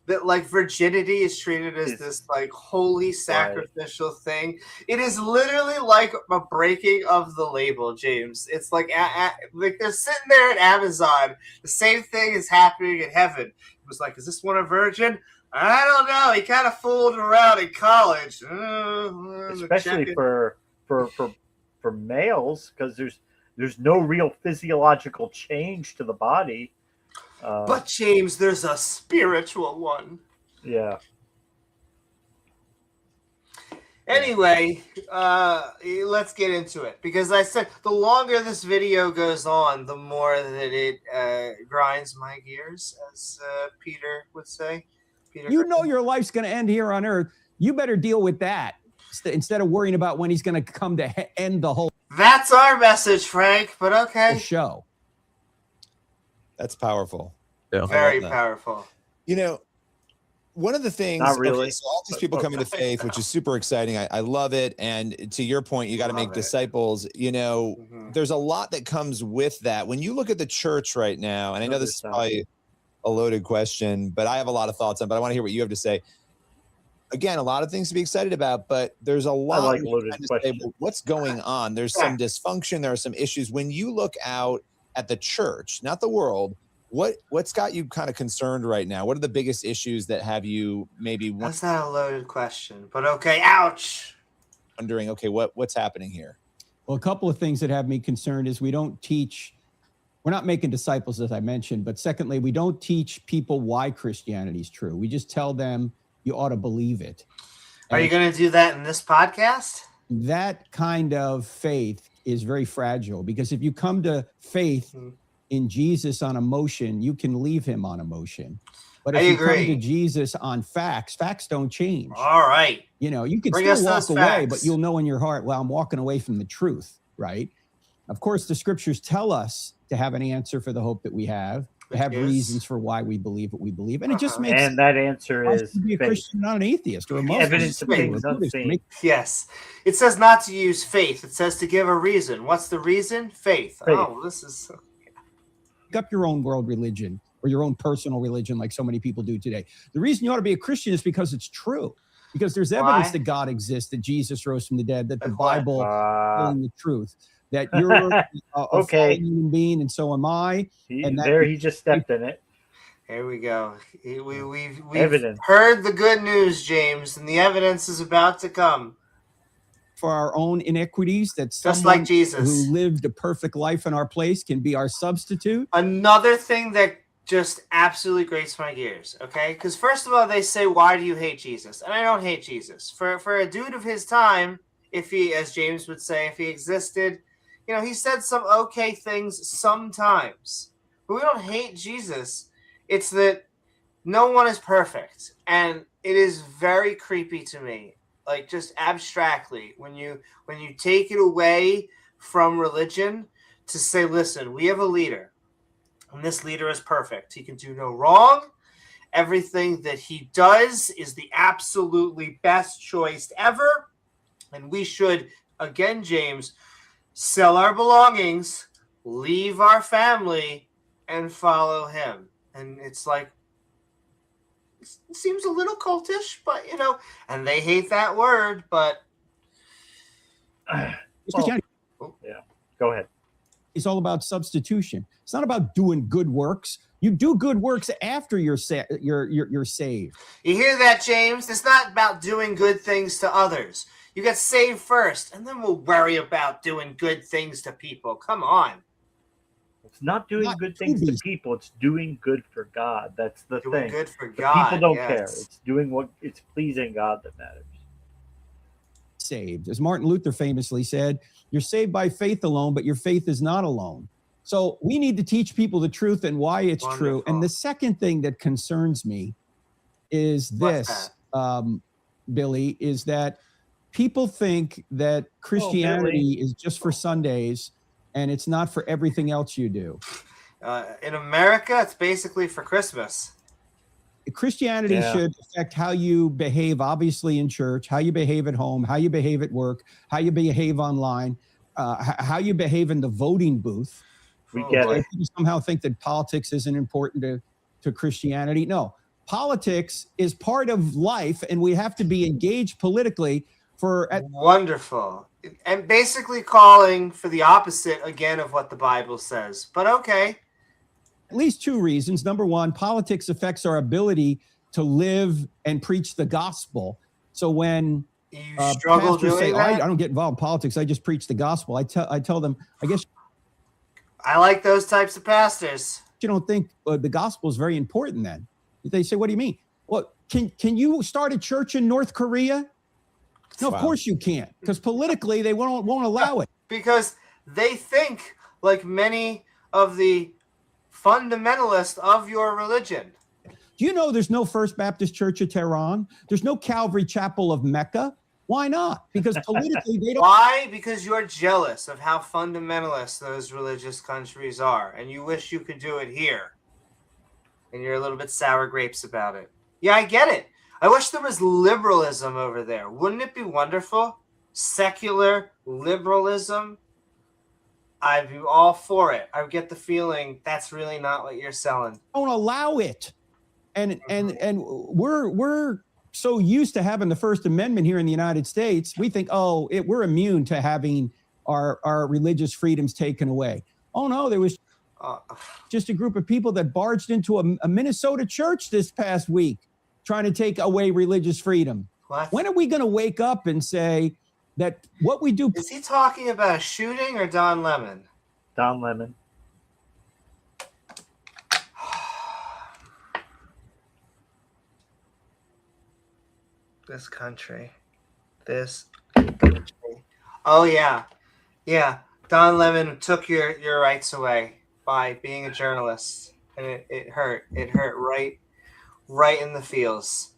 that, like, virginity is treated as this, like, holy sacrificial thing? It is literally like a breaking of the label, James. It's like they're sitting there at Amazon. The same thing is happening in heaven. It was like, is this one a virgin? I don't know. He kind of fooled around in college, especially for males, because there's no real physiological change to the body. But James, there's a spiritual one. Yeah. Anyway, let's get into it, because I said the longer this video goes on, the more that it grinds my gears, as Peter would say. You know your life's going to end here on Earth. You better deal with that instead of worrying about when he's going to come to end the whole. That's our message, Frank. But okay. Show. That's powerful. Yeah. Very powerful. One of the things. Not really. So all these people coming to faith, which is super exciting. I love it. And to your point, you got to make disciples. There's a lot that comes with that. When you look at the church right now, and I know this is probably a loaded question, but I have a lot of thoughts on it, but I want to hear what you have to say. Again, a lot of things to be excited about, but there's a lot like loaded questions. What's going on? There's some dysfunction. There are some issues. When you look out at the church, not the world, what's got you kind of concerned right now? What are the biggest issues that have you maybe... That's not a loaded question, but okay. Ouch. Wondering, okay, what's happening here? Well, a couple of things that have me concerned is we don't teach... We're not making disciples, as I mentioned, but secondly, we don't teach people why Christianity is true. We just tell them you ought to believe it. Are you going to do that in this podcast? That kind of faith is very fragile, because if you come to faith in Jesus on emotion, you can leave him on emotion. But if you come to Jesus on facts don't change. All right. You can still walk away, but you'll know in your heart, well, I'm walking away from the truth. right? Of course, the scriptures tell us to have an answer for the hope that we have, to have reasons for why we believe what we believe. And it just makes sense. And that answer is to be a Christian, not an atheist or a Muslim. Evidence of things unseen. Yes. It says not to use faith. It says to give a reason. What's the reason? Faith. Oh, this is... Make up your own world religion or your own personal religion like so many people do today. The reason you ought to be a Christian is because it's true. Because there's evidence that God exists, that Jesus rose from the dead, that the Bible is telling the truth, that you're a fallen human being, and so am I. He just stepped in it. Here we go. We've heard the good news, James, and the evidence is about to come. For our own iniquities, that just like Jesus, who lived a perfect life in our place, can be our substitute. Another thing that just absolutely grates my gears, okay? Because first of all, they say, why do you hate Jesus? And I don't hate Jesus. For a dude of his time, if he, as James would say, if he existed, you know, he said some okay things sometimes. But we don't hate Jesus. It's that no one is perfect. And it is very creepy to me, like just abstractly, when you take it away from religion to say, listen, we have a leader. And this leader is perfect. He can do no wrong. Everything that he does is the absolutely best choice ever. And we should, again, James, sell our belongings, leave our family, and follow him. And it's like, it seems a little cultish, but, you know, and they hate that word, but... yeah, go ahead. It's all about substitution. It's not about doing good works. You do good works after you're saved. You hear that, James? It's not about doing good things to others. You get saved first, and then we'll worry about doing good things to people. Come on. It's not doing good things to people. It's doing good for God. That's the thing. Doing good for God. People don't care. It's doing what it's pleasing God that matters. Saved. As Martin Luther famously said, you're saved by faith alone, but your faith is not alone. So we need to teach people the truth and why it's true. And the second thing that concerns me is this, Billy, is that people think that Christianity is just for Sundays and it's not for everything else you do. In America, it's basically for Christmas. Christianity should affect how you behave, obviously, in church, how you behave at home, how you behave at work, how you behave online, how you behave in the voting booth. People somehow think that politics isn't important to Christianity. No, politics is part of life, and we have to be engaged politically for... Wonderful. And basically calling for the opposite, again, of what the Bible says. But okay. At least two reasons. Number one, politics affects our ability to live and preach the gospel. So when pastors say, I don't get involved in politics, I just preach the gospel, I tell them, I guess... I like those types of pastors. You don't think the gospel is very important then? They say, what do you mean? Well, can you start a church in North Korea? No, of course you can't, because politically they won't allow it. Because they think like many of the fundamentalists of your religion. Do you know there's no First Baptist Church of Tehran? There's no Calvary Chapel of Mecca. Why not? Because politically they don't. Why? Because you're jealous of how fundamentalist those religious countries are, and you wish you could do it here. And you're a little bit sour grapes about it. Yeah, I get it. I wish there was liberalism over there. Wouldn't it be wonderful? Secular liberalism. I'd be all for it. I get the feeling that's really not what you're selling. Don't allow it. And we're so used to having the First Amendment here in the United States, we think, we're immune to having our religious freedoms taken away. Oh no, there was just a group of people that barged into a Minnesota church this past week trying to take away religious freedom. What? When are we going to wake up and say that what we do... Is he talking about a shooting or Don Lemon? Don Lemon. This country. Oh, yeah. Yeah. Don Lemon took your rights away by being a journalist. And it hurt. It hurt right in the feels.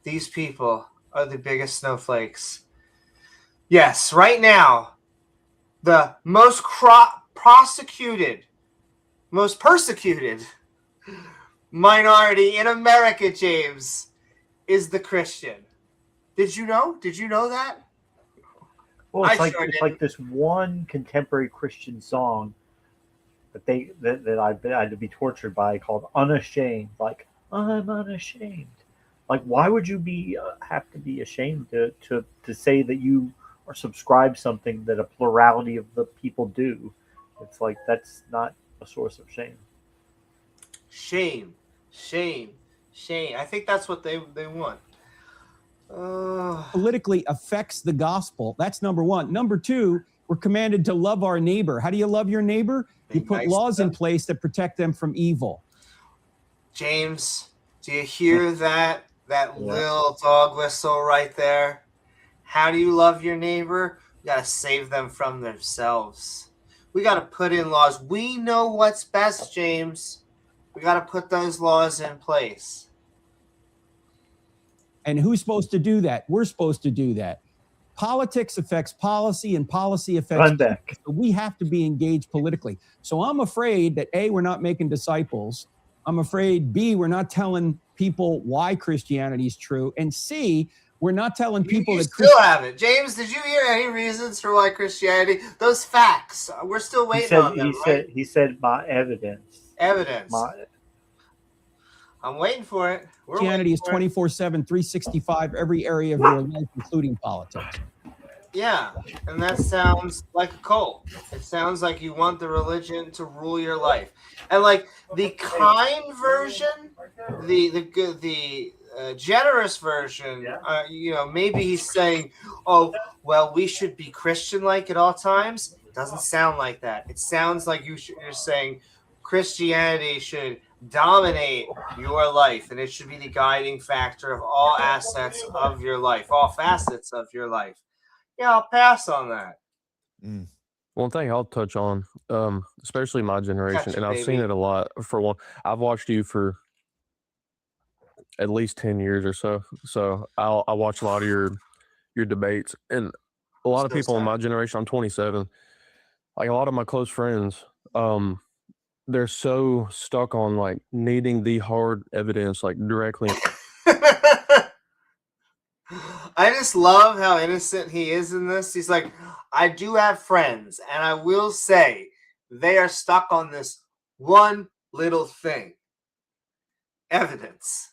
These people are the biggest snowflakes. Yes, right now, the most persecuted minority in America, James, is the Christian. Did you know? Did you know that? Well, it's like this one contemporary Christian song that I had to be tortured by called "Unashamed." Like, I'm unashamed. Like, why would you have to be ashamed to say that you are subscribed something that a plurality of the people do? It's like, that's not a source of shame. Shame. I think that's what they want. Politically affects the gospel. That's number one. Number two, we're commanded to love our neighbor. How do you love your neighbor? You put laws in place that protect them from evil. James, do you hear that little dog whistle right there? How do you love your neighbor? You got to save them from themselves. We got to put in laws. We know what's best, James. We got to put those laws in place. And who's supposed to do that? We're supposed to do that. Politics affects policy, and policy affects people. So we have to be engaged politically. So I'm afraid that A, we're not making disciples. I'm afraid B, we're not telling people why Christianity is true. And C, we're not telling people you that still haven't. James, did you hear any reasons for why Christianity? Those facts. We're still waiting on them, right? He said my evidence. Evidence. I'm waiting for it. Christianity is 24/7, 365, every area of your life, including politics. Yeah, and that sounds like a cult. It sounds like you want the religion to rule your life. And like the kind version, the generous version, maybe he's saying, oh, well, we should be Christian-like at all times. It doesn't sound like that. It sounds like you're saying Christianity should dominate your life, and it should be the guiding factor of all assets of your life, all facets of your life. Yeah, I'll pass on that. One thing I'll touch on, especially my generation, and I've seen it a lot. For one, I've watched you for at least 10 years or so. So I watch a lot of your debates, and a lot of people in my generation, I'm 27, like a lot of my close friends, they're so stuck on like needing the hard evidence, like directly. I just love how innocent he is in this. He's like, I do have friends, and I will say they are stuck on this one little thing. Evidence.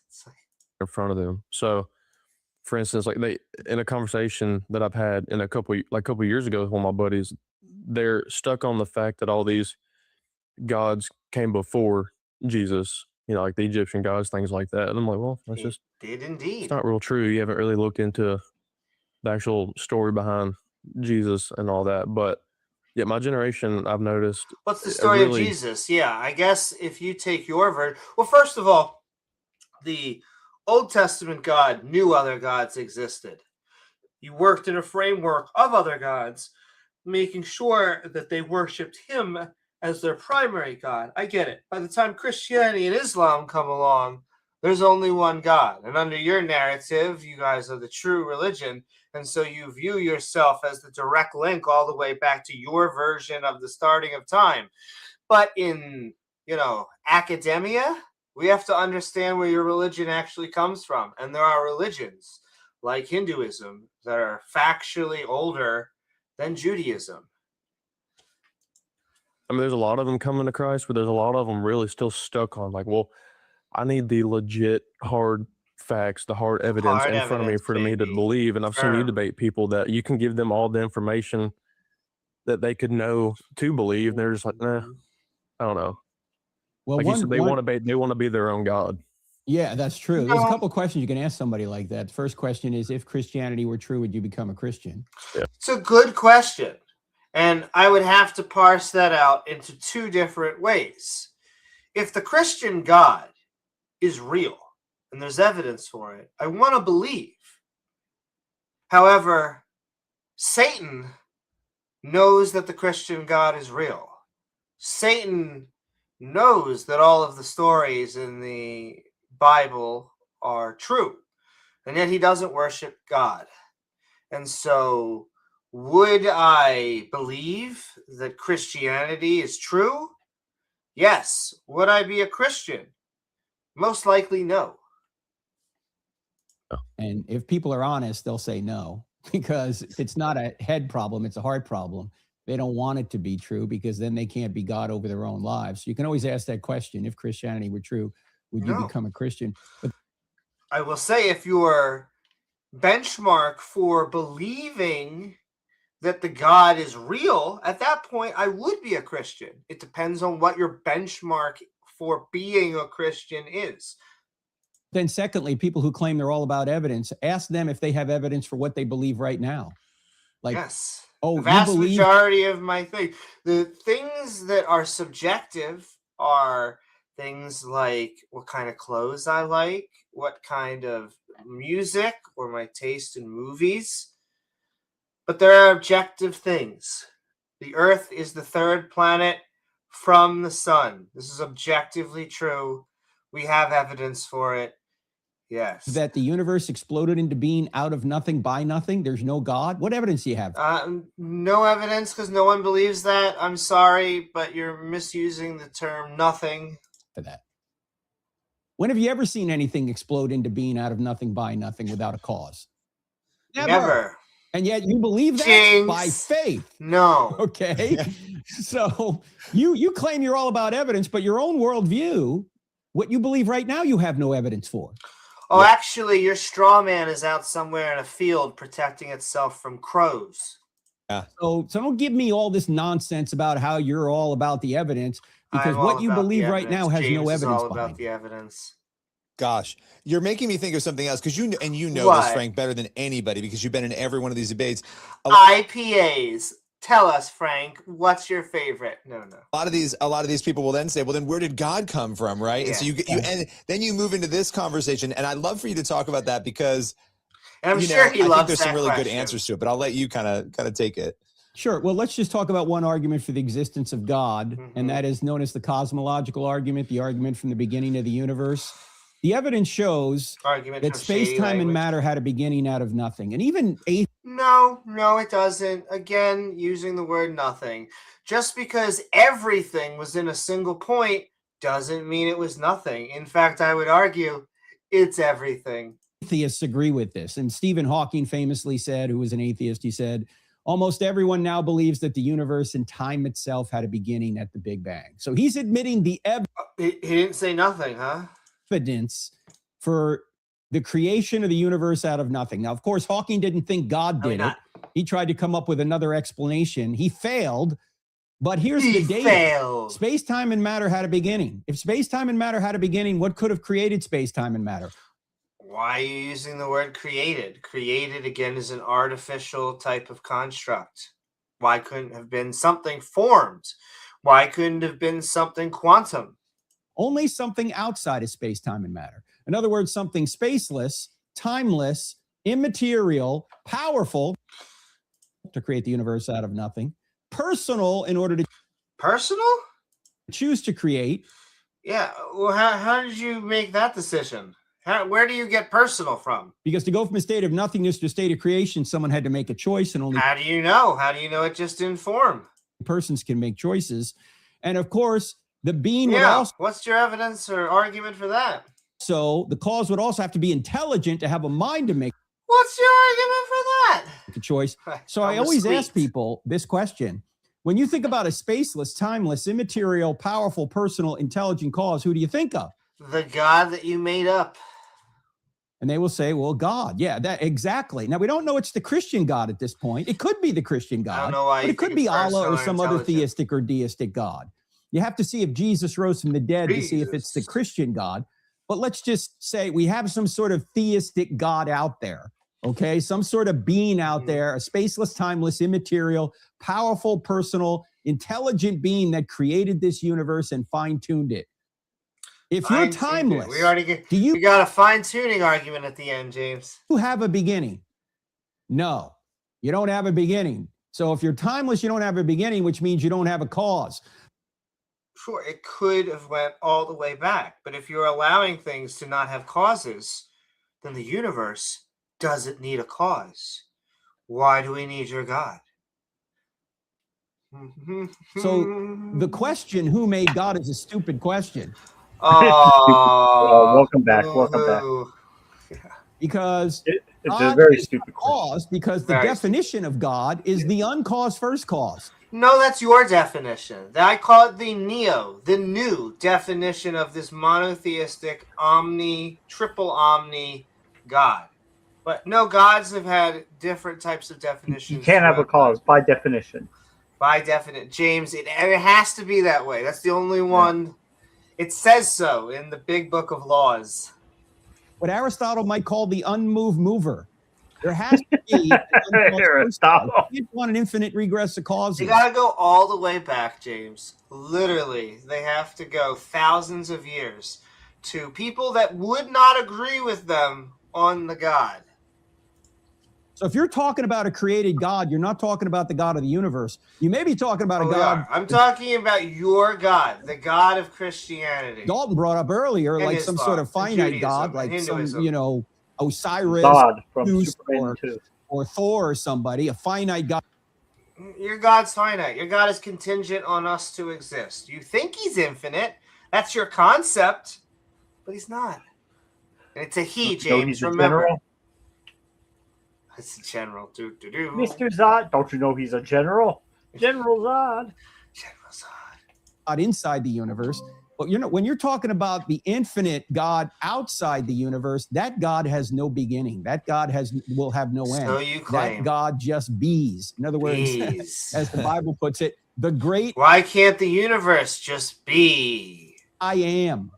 In front of them. So, for instance, like in a conversation that I've had in a couple years ago with one of my buddies, they're stuck on the fact that all these gods came before Jesus, like the Egyptian gods, things like that. And I'm like, well, that's just did indeed. It's not real true. You haven't really looked into the actual story behind Jesus and all that. But yeah, my generation, I've noticed. What's the story of Jesus? Yeah, I guess if you take your version. Well, first of all, the Old Testament God knew other gods existed. He worked in a framework of other gods, making sure that they worshipped him as their primary God. I get it. By the time Christianity and Islam come along, there's only one God. And under your narrative, you guys are the true religion. And so you view yourself as the direct link all the way back to your version of the starting of time. But in, academia, we have to understand where your religion actually comes from. And there are religions like Hinduism that are factually older than Judaism. I mean, there's a lot of them coming to Christ, but there's a lot of them really still stuck on like, well, I need the legit hard facts, the hard evidence in front of me for me to believe. And I've seen you debate people that you can give them all the information that they could know to believe. And they're just like, nah, I don't know. Well, like you said, they want to be their own God. Yeah, that's true. There's a couple of questions you can ask somebody like that. The first question is, if Christianity were true, would you become a Christian? Yeah. It's a good question. And I would have to parse that out into two different ways. If the Christian God is real and there's evidence for it, I want to believe. However, Satan knows that the Christian God is real. Satan knows that all of the stories in the Bible are true, and yet he doesn't worship God. And so Would I believe that Christianity is true? Yes. Would I be a Christian? Most likely no. And if people are honest, they'll say no, because it's not a head problem, it's a heart problem. They don't want it to be true because then they can't be God over their own lives. So you can always ask that question. If Christianity were true, would you become a Christian? But I will say, if your benchmark for believing that the God is real, at that point, I would be a Christian. It depends on what your benchmark for being a Christian is. then secondly, people who claim they're all about evidence, ask them if they have evidence for what they believe right now. Like, yes. Oh, the vast majority of my thing. The things that are subjective are things like what kind of clothes I like, what kind of music, or my taste in movies. But there are objective things. The Earth is the third planet from the sun. This is objectively true. We have evidence for it. Yes. That the universe exploded into being out of nothing by nothing? There's no God? What evidence do you have? No evidence, because no one believes that. I'm sorry, but you're misusing the term nothing. For that. When have you ever seen anything explode into being out of nothing by nothing without a cause? Never. And yet you believe that Jinx. by faith. No. Okay. So you claim you're all about evidence, but your own worldview, what you believe right now, you have no evidence for. Oh, actually, your straw man is out somewhere in a field protecting itself from crows. Yeah. So don't give me all this nonsense about how you're all about the evidence, because what you believe right now has no evidence. All about the evidence. Gosh, you're making me think of something else, because you know What? this, Frank, better than anybody, because you've been in every one of these debates. IPAs. Tell us, Frank, what's your favorite? No. A lot of these people will then say, well, then where did God come from, right? Yeah. And so and then you move into this conversation, and I'd love for you to talk about that, because and I'm sure he I loves think there's that some really question. good answers to it, but I'll let you kind of take it. Sure. Well, let's just talk about one argument for the existence of God, and that is known as the cosmological argument, the argument from the beginning of the universe. The evidence shows that space-time and matter had a beginning out of nothing. And even No, it doesn't. Again, using the word nothing. Just because everything was in a single point doesn't mean it was nothing. In fact, I would argue it's everything. Atheists agree with this. And Stephen Hawking famously said, who was an atheist, he said, almost everyone now believes that the universe and time itself had a beginning at the Big Bang. So he's admitting the He didn't say nothing, huh? Evidence for the creation of the universe out of nothing. Now, of course, Hawking didn't think God did it. He tried to come up with another explanation. He failed, but here's the data. Space-time and matter had a beginning. If space-time and matter had a beginning, what could have created space-time and matter? Why are you using the word created? Created, again, is an artificial type of construct. Why couldn't it have been something formed? Why couldn't it have been something quantum? Only something outside of space, time, and matter. In other words, something spaceless, timeless, immaterial, powerful to create the universe out of nothing, personal in order to choose to create. Yeah. Well, how did you make that decision? Where do you get personal from? Because to go from a state of nothingness to a state of creation, someone had to make a choice, and only how do you know? How do you know it just didn't form? Persons can make choices. And of course, the being would yeah. also. What's your evidence or argument for that? So the cause would also have to be intelligent to have a mind to make. What's your argument for that? A choice. So I always ask people this question. When you think about a spaceless, timeless, immaterial, powerful, personal, intelligent cause, who do you think of? The God that you made up. And they will say, well, God. Yeah, that exactly. Now, we don't know it's the Christian God at this point. It could be the Christian God. I don't know why but it could be Allah or some other theistic or deistic God. You have to see if Jesus rose from the dead to see if it's the Christian God. But let's just say we have some sort of theistic God out there, okay? Some sort of being out there, a spaceless, timeless, immaterial, powerful, personal, intelligent being that created this universe and fine-tuned it. If you're timeless, we got a fine-tuning argument at the end, James. You have a beginning. No, you don't have a beginning. So if you're timeless, you don't have a beginning, which means you don't have a cause. Sure, it could have went all the way back. But if you're allowing things to not have causes, then the universe doesn't need a cause. Why do we need your God? So the question, who made God, is a stupid question. Oh, welcome back. Welcome back. Because it's a very stupid cause, because the definition of God is the uncaused first cause. No, that's your definition. I call it the new definition of this monotheistic triple omni God. But no, gods have had different types of definitions. You can't have a cause by definition. By definition, James, it has to be that way. That's the only one. It says so in the big book of laws. What Aristotle might call the unmoved mover. There has to be Aristotle. You want an infinite regress of causes. You got to go all the way back, James. Literally, they have to go thousands of years to people that would not agree with them on the God. So if you're talking about a created God, you're not talking about the God of the universe. You may be talking about a God. I'm talking about your God, the God of Christianity. Dalton brought up earlier, like some sort of finite God, like some, Osiris, God from Superman 2. Or Thor or somebody, a finite God. Your God's finite. Your God is contingent on us to exist. You think he's infinite. That's your concept, but he's not. And it's a he, James. Remember. General? It's a general. Mr. Zod, don't you know he's a general? General Zod. General Zod. God inside the universe. But when you're talking about the infinite God outside the universe, that God has no beginning. That God will have no end. So you claim. That God just bees. In other words, as the Bible puts it, the great. Why can't the universe just be? I am.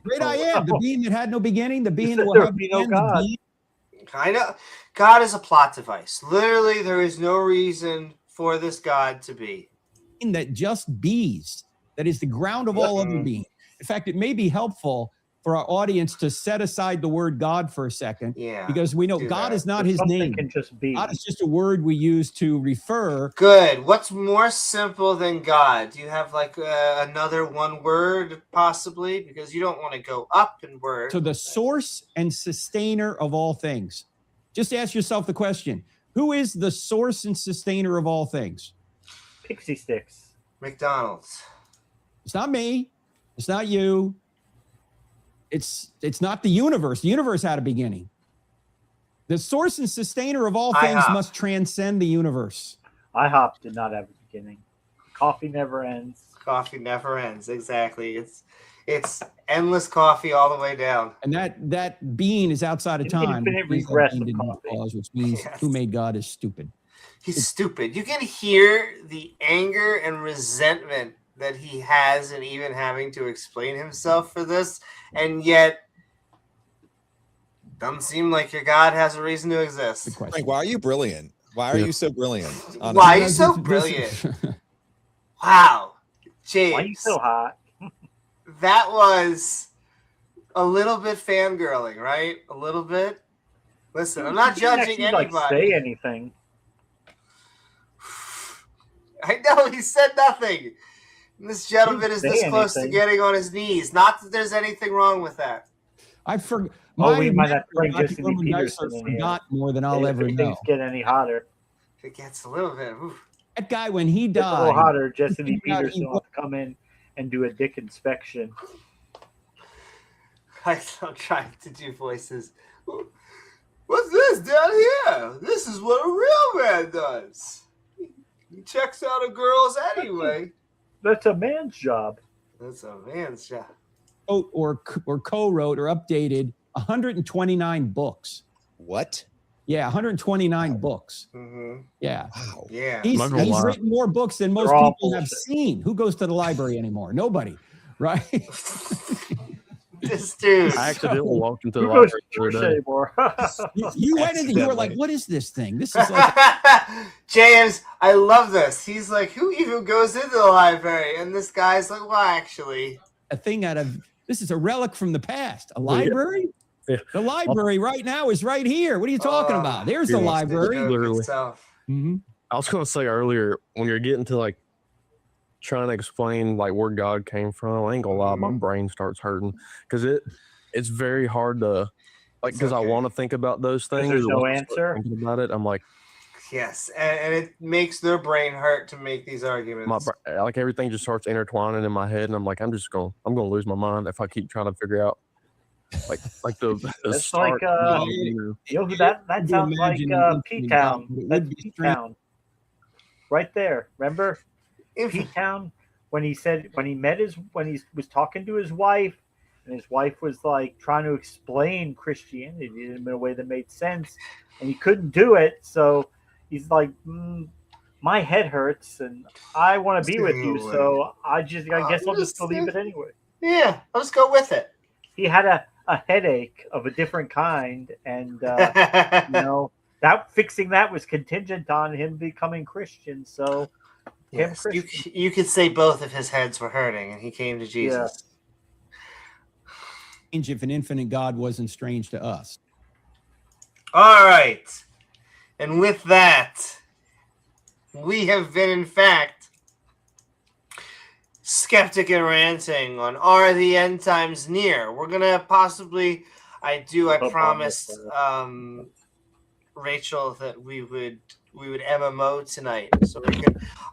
Great I am. The being that had no beginning. The being that will have no end. God. I know. God is a plot device. Literally, there is no reason for this God to be. That just bees. That is the ground of all other being. In fact, it may be helpful for our audience to set aside the word God for a second. Yeah. Because we know God is not his name. Can just be. God is just a word we use to refer. Good. What's more simple than God? Do you have like another one word possibly? Because you don't want to go up in word. To the source and sustainer of all things. Just ask yourself the question, who is the source and sustainer of all things? Pixie Sticks. McDonald's. It's not me. It's not you. It's not the universe. The universe had a beginning. The source and sustainer of all things must transcend the universe. IHOP did not have a beginning. Coffee never ends. Coffee never ends. Exactly. It's endless coffee all the way down. And that being is outside of time. Infinite regress of coffee. Which means who made God is stupid. He's stupid. You can hear the anger and resentment that he has in even having to explain himself for this, and yet doesn't seem like your God has a reason to exist. Frank, why are you brilliant? Why are you so brilliant? Honestly? Why are you so brilliant? Wow. James. Why are you so hot? That was a little bit fangirling, right? A little bit. Listen, I'm not judging anybody. Say anything. I know, he said nothing. This gentleman is this close to getting on his knees. Not that there's anything wrong with that. I forgot. We might have to bring Jesse Peterson in here. Forgot more than I'll ever know. Things get any hotter. It gets a little bit. Oof. That guy, when he died, a little hotter. Jesse Peterson will come in and do a dick inspection. I'm trying to do voices. What's this down here? This is what a real man does. He checks out a girl's anyway. That's a man's job. That's a man's job. Or co-wrote or updated 129 books. What? Yeah, 129 books. Mm-hmm. Yeah. Wow. Yeah. He's written more books than most people have seen. Who goes to the library anymore? Nobody. Right? This dude. I accidentally walked into the library you went into, you were like, what is this thing? This is like James, I love this. He's like, who even goes into the library? And this guy's like, well, actually. A thing out of, this is a relic from the past. A library? Yeah. The library right now is right here. What are you talking about? There's the library. Literally. Mm-hmm. I was going to say earlier, when you're getting to like trying to explain like where God came from, I ain't gonna lie, my brain starts hurting because it's very hard to like because I want to think about those things. There's no answer thinking about it. I'm like, Yes, and it makes their brain hurt to make these arguments. Like everything just starts intertwining in my head, and I'm like, I'm gonna lose my mind if I keep trying to figure out like the That's start. That sounds like P-Town. That's P-Town. Right there. Remember P-Town when he was talking to his wife, and his wife was like trying to explain Christianity to him in a way that made sense, and he couldn't do it, so he's like, my head hurts and I want to be with you, so I guess I'll just believe it anyway. Yeah, I'll just go with it. He had a headache of a different kind, and that fixing that was contingent on him becoming Christian. So yes, you could say both of his heads were hurting and he came to Jesus. Yeah. If an infinite God wasn't strange to us. All right. And with that, we have been, in fact, Skeptic and Ranting on Are the End Times Near? We're going to possibly, I promised Rachel that we would MMO tonight. So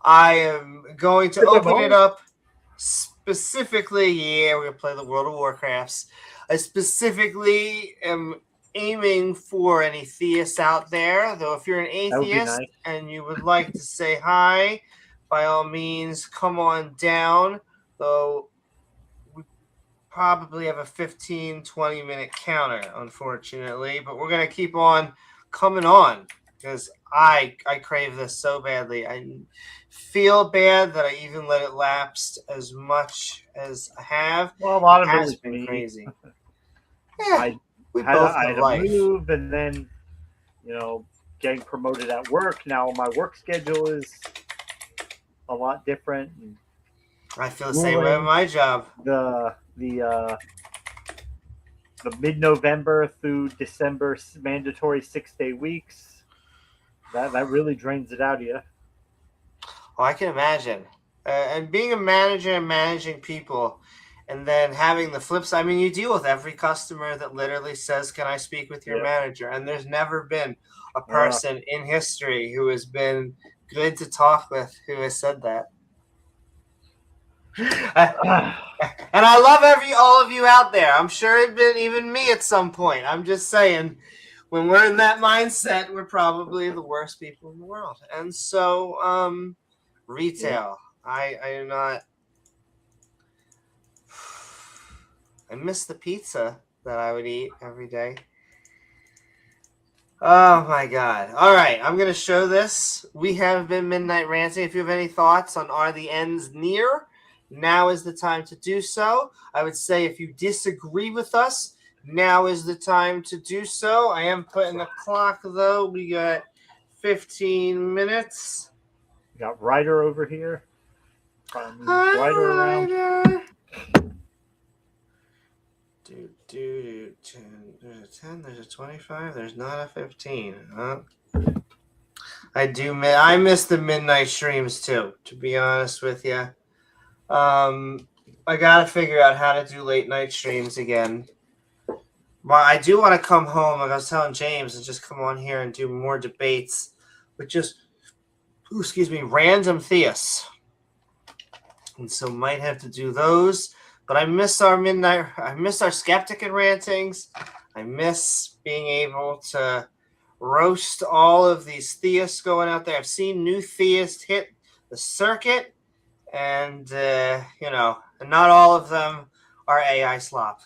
I am going to open it up specifically. Yeah, we're going to play the World of Warcrafts. I specifically am aiming for any theists out there, though if you're an atheist and you would like to say hi, by all means, come on down, though we probably have a 15-20 minute counter, unfortunately, but we're going to keep on coming on because I crave this so badly. I feel bad that I even let it lapse as much as I have. Well, a lot of it has been crazy. Yeah. I had to move, and then, getting promoted at work. Now my work schedule is a lot different. And I feel the same way with my job. The mid-November through December mandatory 6-day weeks, that really drains it out of you. Oh, I can imagine. And being a manager and managing people, and then having the flip side. I mean, you deal with every customer that literally says, "Can I speak with your manager?" And there's never been a person in history who has been good to talk with who has said that. And I love all of you out there. I'm sure it's been even me at some point. I'm just saying, when we're in that mindset, we're probably the worst people in the world. And so, retail. I do not. I miss the pizza that I would eat every day. Oh my God. All right. I'm going to show this. We have been Midnight Ranting. If you have any thoughts on Are the Ends Near, now is the time to do so. I would say if you disagree with us, now is the time to do so. I am putting the clock, though. We got 15 minutes. We got Ryder over here. Ryder around. 10, there's a 25, there's not a 15. I miss the midnight streams too, to be honest with you. I gotta figure out how to do late night streams again. Well, I do want to come home, like I was telling James, and just come on here and do more debates with just random theists. And so might have to do those. But I miss our Skeptic and Rantings. I miss being able to roast all of these theists going out there. I've seen new theists hit the circuit, and not all of them are AI slop.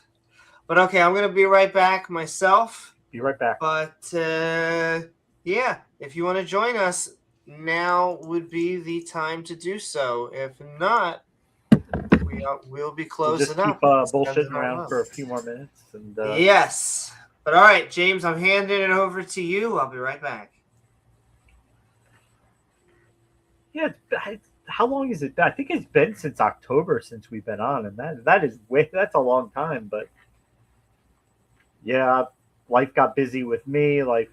But okay, I'm going to be right back myself. Be right back. But if you want to join us, now would be the time to do so. If not, we'll be closing we'll just up. Keep bullshitting around for a few more minutes. And yes. But all right, James, I'm handing it over to you. I'll be right back. Yeah, how long is it? I think it's been since October since we've been on, and that's a long time. But yeah, life got busy with me, like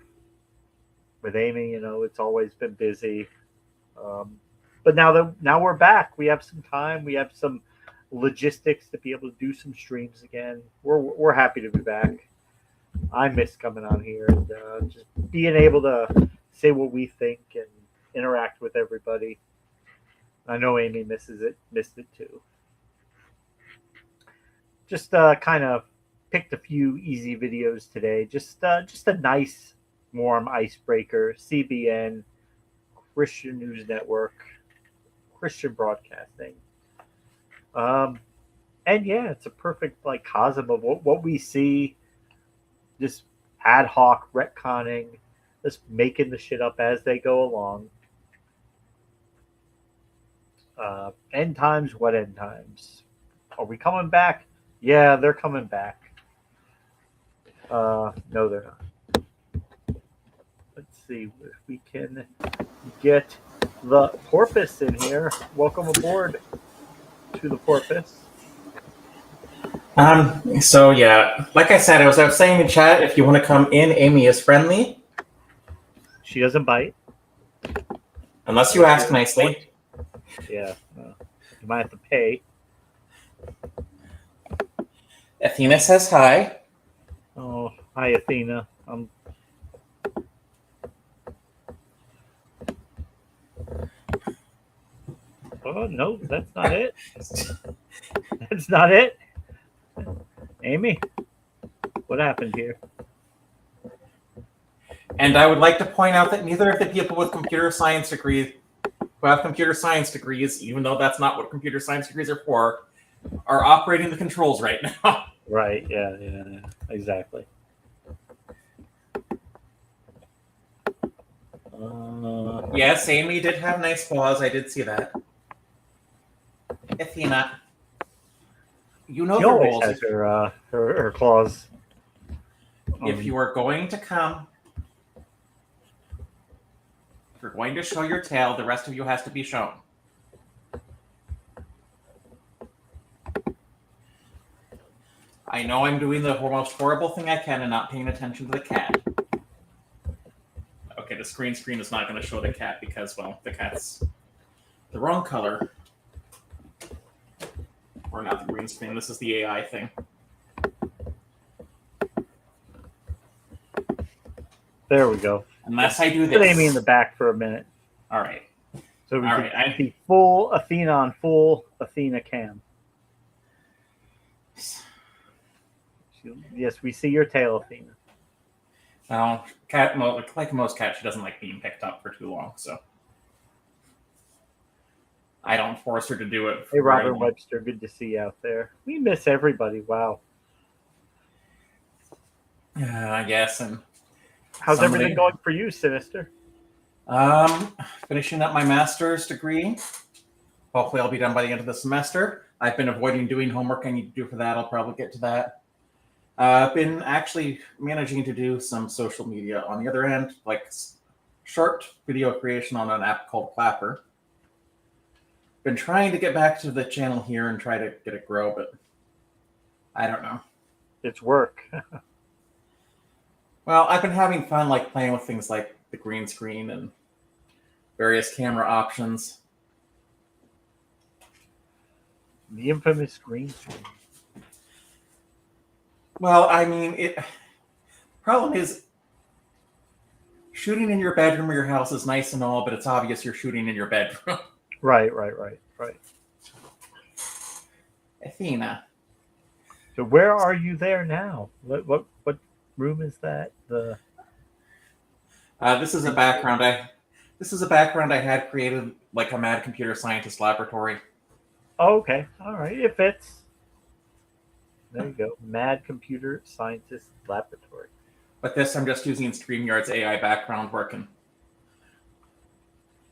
with Amy. It's always been busy. But now we're back. We have some time. We have some logistics to be able to do some streams again. We're happy to be back. I miss coming on here and just being able to say what we think and interact with everybody. I know Amy missed it too. Just kind of picked a few easy videos today. Just a nice, warm icebreaker. CBN, Christian News Network, Christian Broadcasting. And yeah, it's a perfect like cosm of what we see. Just ad hoc retconning, just making the shit up as they go along. End times, what end times? Are we coming back? Yeah, they're coming back. No, they're not. Let's see if we can get the porpoise in here. Welcome aboard to the porpoise. So yeah, like I said, I was saying in chat, if you want to come in, Amy is friendly. She doesn't bite. Unless you ask nicely. Yeah. You might have to pay. Athena says hi. Oh, hi, Athena. Oh, no, that's not it. That's not it. Amy, what happened here? And I would like to point out that neither of the people with computer science degrees, who have computer science degrees, even though that's not what computer science degrees are for, are operating the controls right now. Right, yeah, exactly. Yes, Amy did have nice claws. I did see that. Athena, you know She the always rules. has her claws. If you are going to come, if you're going to show your tail, the rest of you has to be shown. I know I'm doing the most horrible thing I can and not paying attention to the cat. Okay, the screen is not going to show the cat because, well, the cat's the wrong color. Or not the green screen, this is the AI thing. There we go. Unless I do this. Put Amy in the back for a minute. All right. So we can see full Athena on full Athena cam. Yes, we see your tail, Athena. Well, cat, like most cats, she doesn't like being picked up for too long, so I don't force her to do it. Hey, Robert Webster, good to see you out there. We miss everybody. Wow. I guess. And how's everything going for you, Sinister? Finishing up my master's degree. Hopefully, I'll be done by the end of the semester. I've been avoiding doing homework I need to do for that. I'll probably get to that. I've been actually managing to do some social media on the other end, like short video creation on an app called Clapper. Been trying to get back to the channel here and try to get it grow, but I don't know. It's work. Well, I've been having fun like playing with things like the green screen and various camera options. The infamous green screen. Well, I mean, problem is shooting in your bedroom or your house is nice and all, but it's obvious you're shooting in your bedroom. Right. Athena. So where are you there now? What room is that? This is a background I had created like a mad computer scientist laboratory. Oh, okay. All right. It fits. There you go. Mad computer scientist laboratory. But this, I'm just using StreamYard's AI background where I can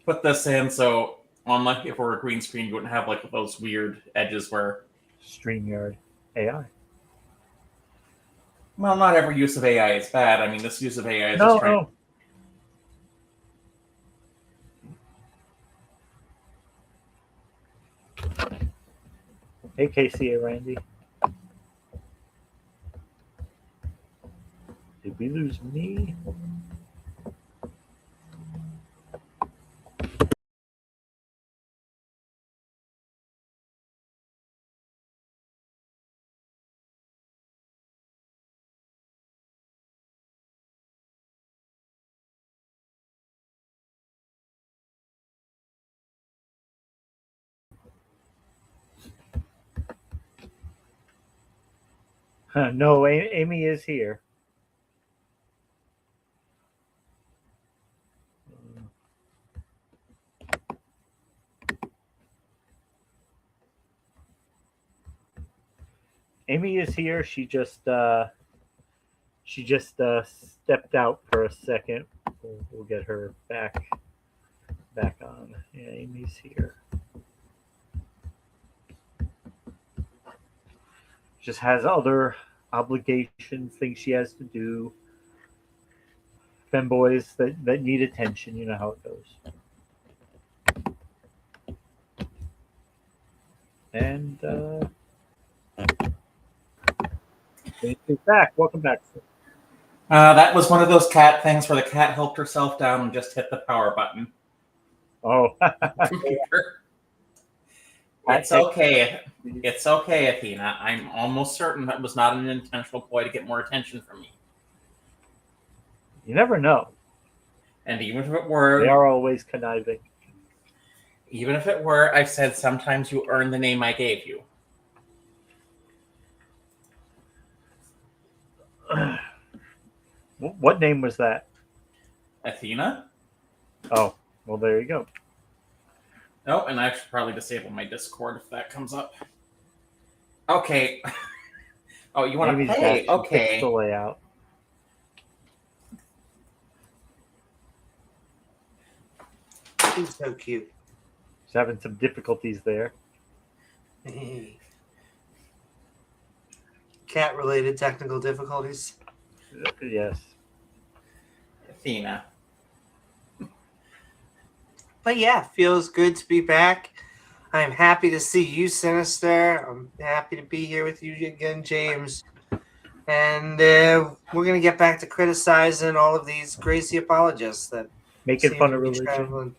put this in. So on like if we're a green screen, you wouldn't have like those weird edges where StreamYard AI. Well, not every use of AI is bad. I mean, this use of AI is just trying. No. Hey, KCA Randy. Did we lose me? No, Amy is here. Amy is here. She just stepped out for a second. We'll get her back on. Yeah, Amy's here. Just has other obligations, things she has to do. Femboys that need attention. You know how it goes. And Amy's back. Welcome back. That was one of those cat things where the cat helped herself down and just hit the power button. Oh. It's okay. It's okay, Athena. I'm almost certain that was not an intentional ploy to get more attention from me. You never know. And even if it were... They are always conniving. Even if it were, I said sometimes you earn the name I gave you. What name was that? Athena? Oh, well, there you go. Oh, and I should probably disable my Discord if that comes up. Okay. Oh, you want to pay? Okay. Fix the layout. He's so cute. He's having some difficulties there. Cat-related technical difficulties. Yes. Athena. But yeah, feels good to be back. I'm happy to see you, Sinister. I'm happy to be here with you again, James. And we're going to get back to criticizing all of these crazy apologists that making fun of religion.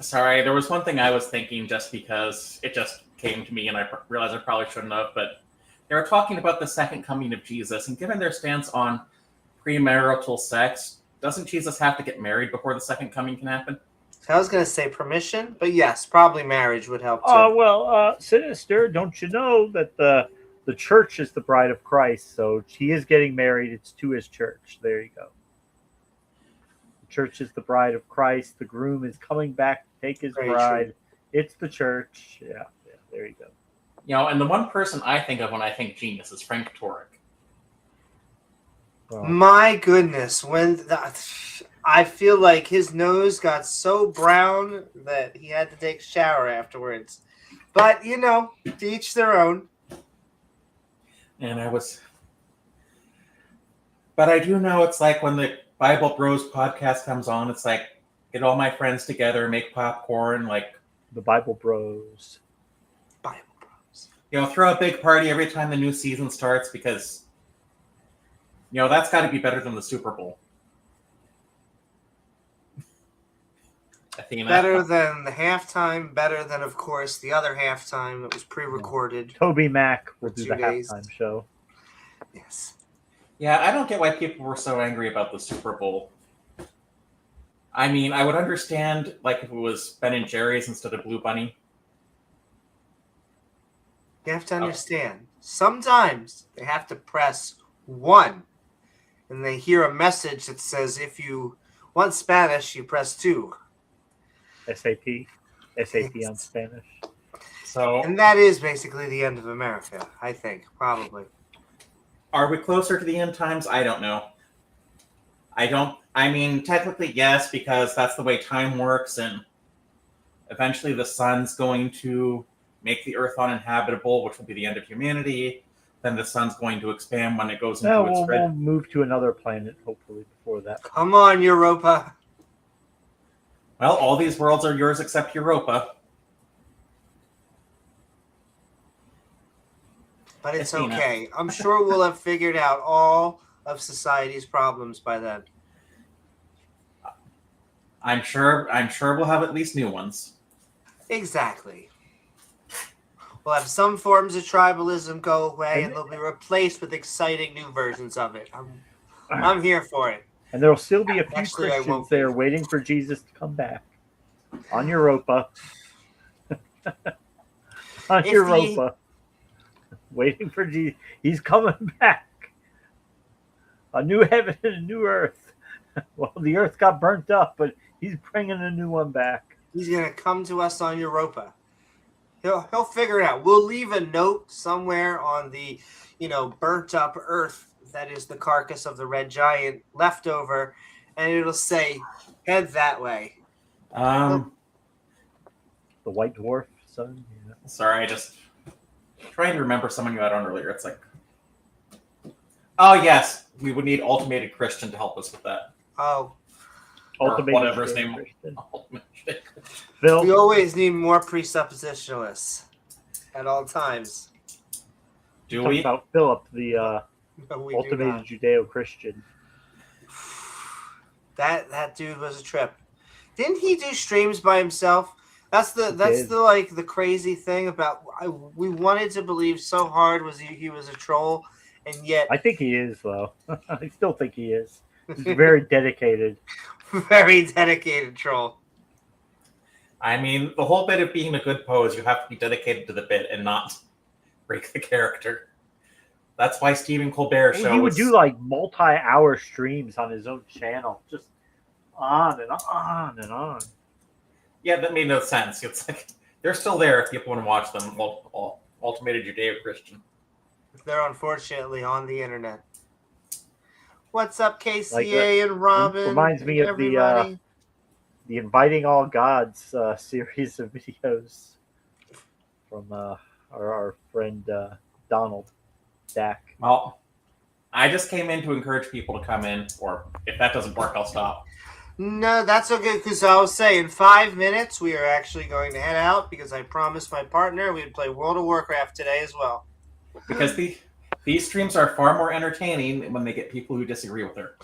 Sorry, there was one thing I was thinking just because it just came to me and I realized I probably shouldn't have, but they were talking about the second coming of Jesus, and given their stance on premarital sex, doesn't Jesus have to get married before the second coming can happen? I was going to say permission, but yes, probably marriage would help too. Oh, well, Sinister, don't you know that the church is the bride of Christ, so he is getting married. It's to his church. There you go. The church is the bride of Christ. The groom is coming back to take his bride. True. It's the church. Yeah, there you go. You know, and the one person I think of when I think genius is Frank Turek. Well, my goodness, I feel like his nose got so brown that he had to take a shower afterwards. But, you know, to each their own. And but I do know it's like when the Bible Bros podcast comes on, it's like, get all my friends together, make popcorn, like. The Bible Bros. You know, throw a big party every time the new season starts because, you know, that's got to be better than the Super Bowl. Athena. Better than the halftime, better than, of course, the other halftime that was pre-recorded. Toby Mac will do the halftime show. Yes. Yeah, I don't get why people were so angry about the Super Bowl. I mean, I would understand, like, if it was Ben and Jerry's instead of Blue Bunny. You have to understand, sometimes they have to press 1, and they hear a message that says, if you want Spanish, you press 2. SAP on Spanish. So, and that is basically the end of America, I think, probably. Are we closer to the end times? I don't know. I mean, technically, yes, because that's the way time works, and eventually the sun's going to make the Earth uninhabitable, which will be the end of humanity. Then the sun's going to expand when it goes into its we'll move to another planet, hopefully, before that. Come on, Europa. Well, all these worlds are yours except Europa. But it's okay. I'm sure we'll have figured out all of society's problems by then. I'm sure we'll have at least new ones. Exactly. We'll have some forms of tribalism go away, and they'll be replaced with exciting new versions of it. I'm here for it. And there'll still be a few Christians there waiting for Jesus to come back. On Europa. On Europa. waiting for Jesus. He's coming back. A new heaven and a new earth. Well, the earth got burnt up, but he's bringing a new one back. He's going to come to us on Europa. He'll figure it out. We'll leave a note somewhere on the, burnt up earth that is the carcass of the red giant left over, and it'll say, head that way. The white dwarf, son. Yeah. Sorry, I just trying to remember someone you had on earlier. It's like, oh yes, we would need Ultimated Christian to help us with that. Oh. Ultimated whatever his name was. Phil. We always need more presuppositionalists at all times. Do we? About Philip, the ultimated Judeo-Christian. That dude was a trip. Didn't he do streams by himself? That's the crazy thing about. We wanted to believe so hard he was a troll, and yet I think he is though. I still think he is. He's very dedicated. Very dedicated troll. I mean, the whole bit of being a good pose, you have to be dedicated to the bit and not break the character. That's why Stephen Colbert shows. He would do like multi-hour streams on his own channel, just on and on and on. Yeah, that made no sense. It's like they're still there if people want to watch them. Ultimated Judeo-Christian. They're unfortunately on the internet. What's up, KCA and Robin? Reminds me of the Inviting All Gods series of videos from our friend Donald Dak. Well, I just came in to encourage people to come in, or if that doesn't work, I'll stop. No, that's okay, because I was saying 5 minutes we are actually going to head out because I promised my partner we'd play World of Warcraft today as well. Because these streams are far more entertaining when they get people who disagree with her.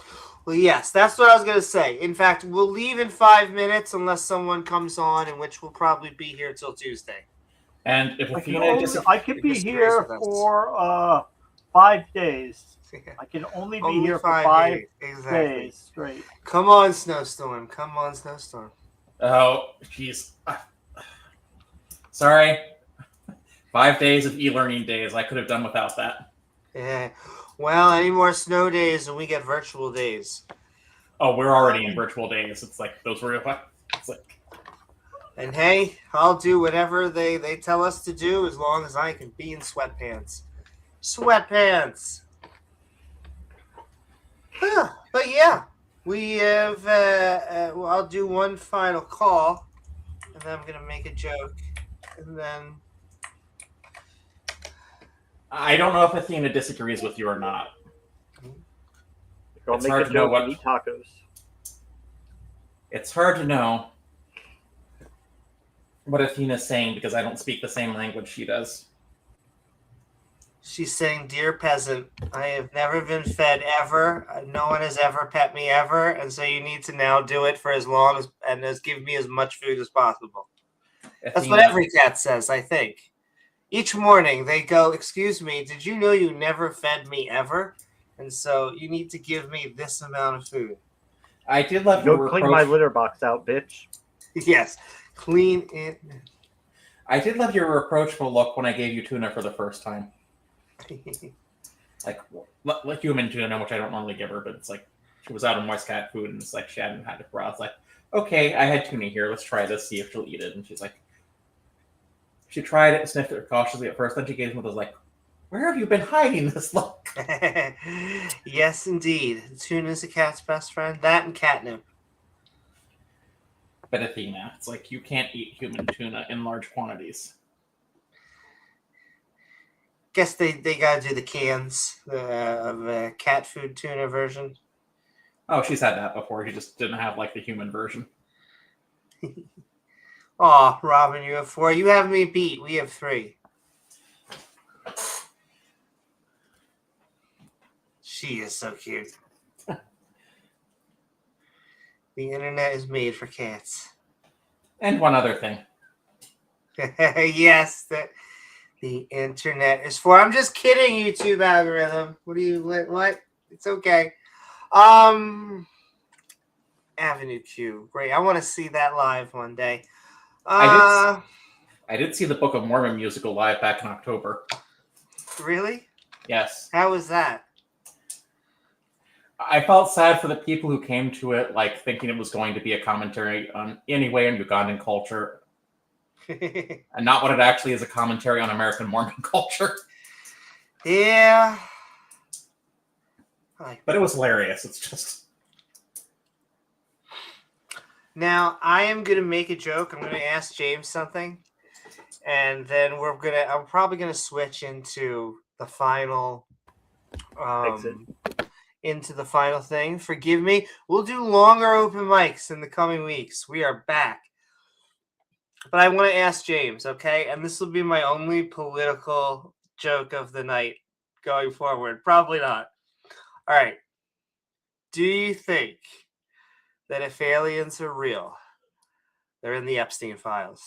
Well, yes, that's what I was going to say. In fact, we'll leave in 5 minutes unless someone comes on, in which we'll probably be here till Tuesday. And if I can be here for 5 days. I can only be here for 5 days straight. Come on, Snowstorm. Come on, Snowstorm. Oh, jeez. Sorry. 5 days of e-learning days. I could have done without that. Yeah. Well, any more snow days and we get virtual days. Oh, we're already in virtual days. It's like those were. It's like. And hey, I'll do whatever they tell us to do as long as I can be in sweatpants. Sweatpants. But yeah, we have. I'll do one final call, and then I'm gonna make a joke, and then. I don't know if Athena disagrees with you or not. It's hard to know what eat tacos. It's hard to know what Athena's saying because I don't speak the same language she does. She's saying, "Dear peasant, I have never been fed ever. No one has ever pet me ever, and so you need to now do it for as long as and give me as much food as possible." Athena. That's what every cat says, I think. Each morning they go, "Excuse me, did you know you never fed me ever? And so you need to give me this amount of food." I did love your reproach. Clean my litter box out, bitch. Yes, clean it. I did love your reproachful look when I gave you tuna for the first time. Like human tuna, which I don't normally give her, but it's like she was out of moist cat food and it's like she hadn't had it for a while. It's like, okay, I had tuna here. Let's try this, see if she'll eat it. And she's like, she tried it and sniffed it cautiously at first. Then she gave me was like, "Where have you been hiding this look?" Yes, indeed. Tuna's a cat's best friend. That and catnip. But Athena, it's like you can't eat human tuna in large quantities. Guess they gotta do the cans of cat food tuna version. Oh, she's had that before. She just didn't have like the human version. Aw, Robin, you have 4. You have me beat. We have 3. She is so cute. The internet is made for cats. And one other thing. Yes, the internet is for. I'm just kidding, YouTube algorithm. What? It's okay. Avenue Q. Great. I want to see that live one day. I did see the Book of Mormon musical live back in October. Really? Yes. How was that? I felt sad for the people who came to it like thinking it was going to be a commentary on anyway on Ugandan culture, and not what it actually is, a commentary on American Mormon culture. Yeah. But it was hilarious. It's just... Now, I am going to make a joke. I'm going to ask James something. And then I'm probably going to switch into the final... into the final thing. Forgive me. We'll do longer open mics in the coming weeks. We are back. But I want to ask James, okay? And this will be my only political joke of the night going forward. Probably not. All right. Do you think that if aliens are real, they're in the Epstein files?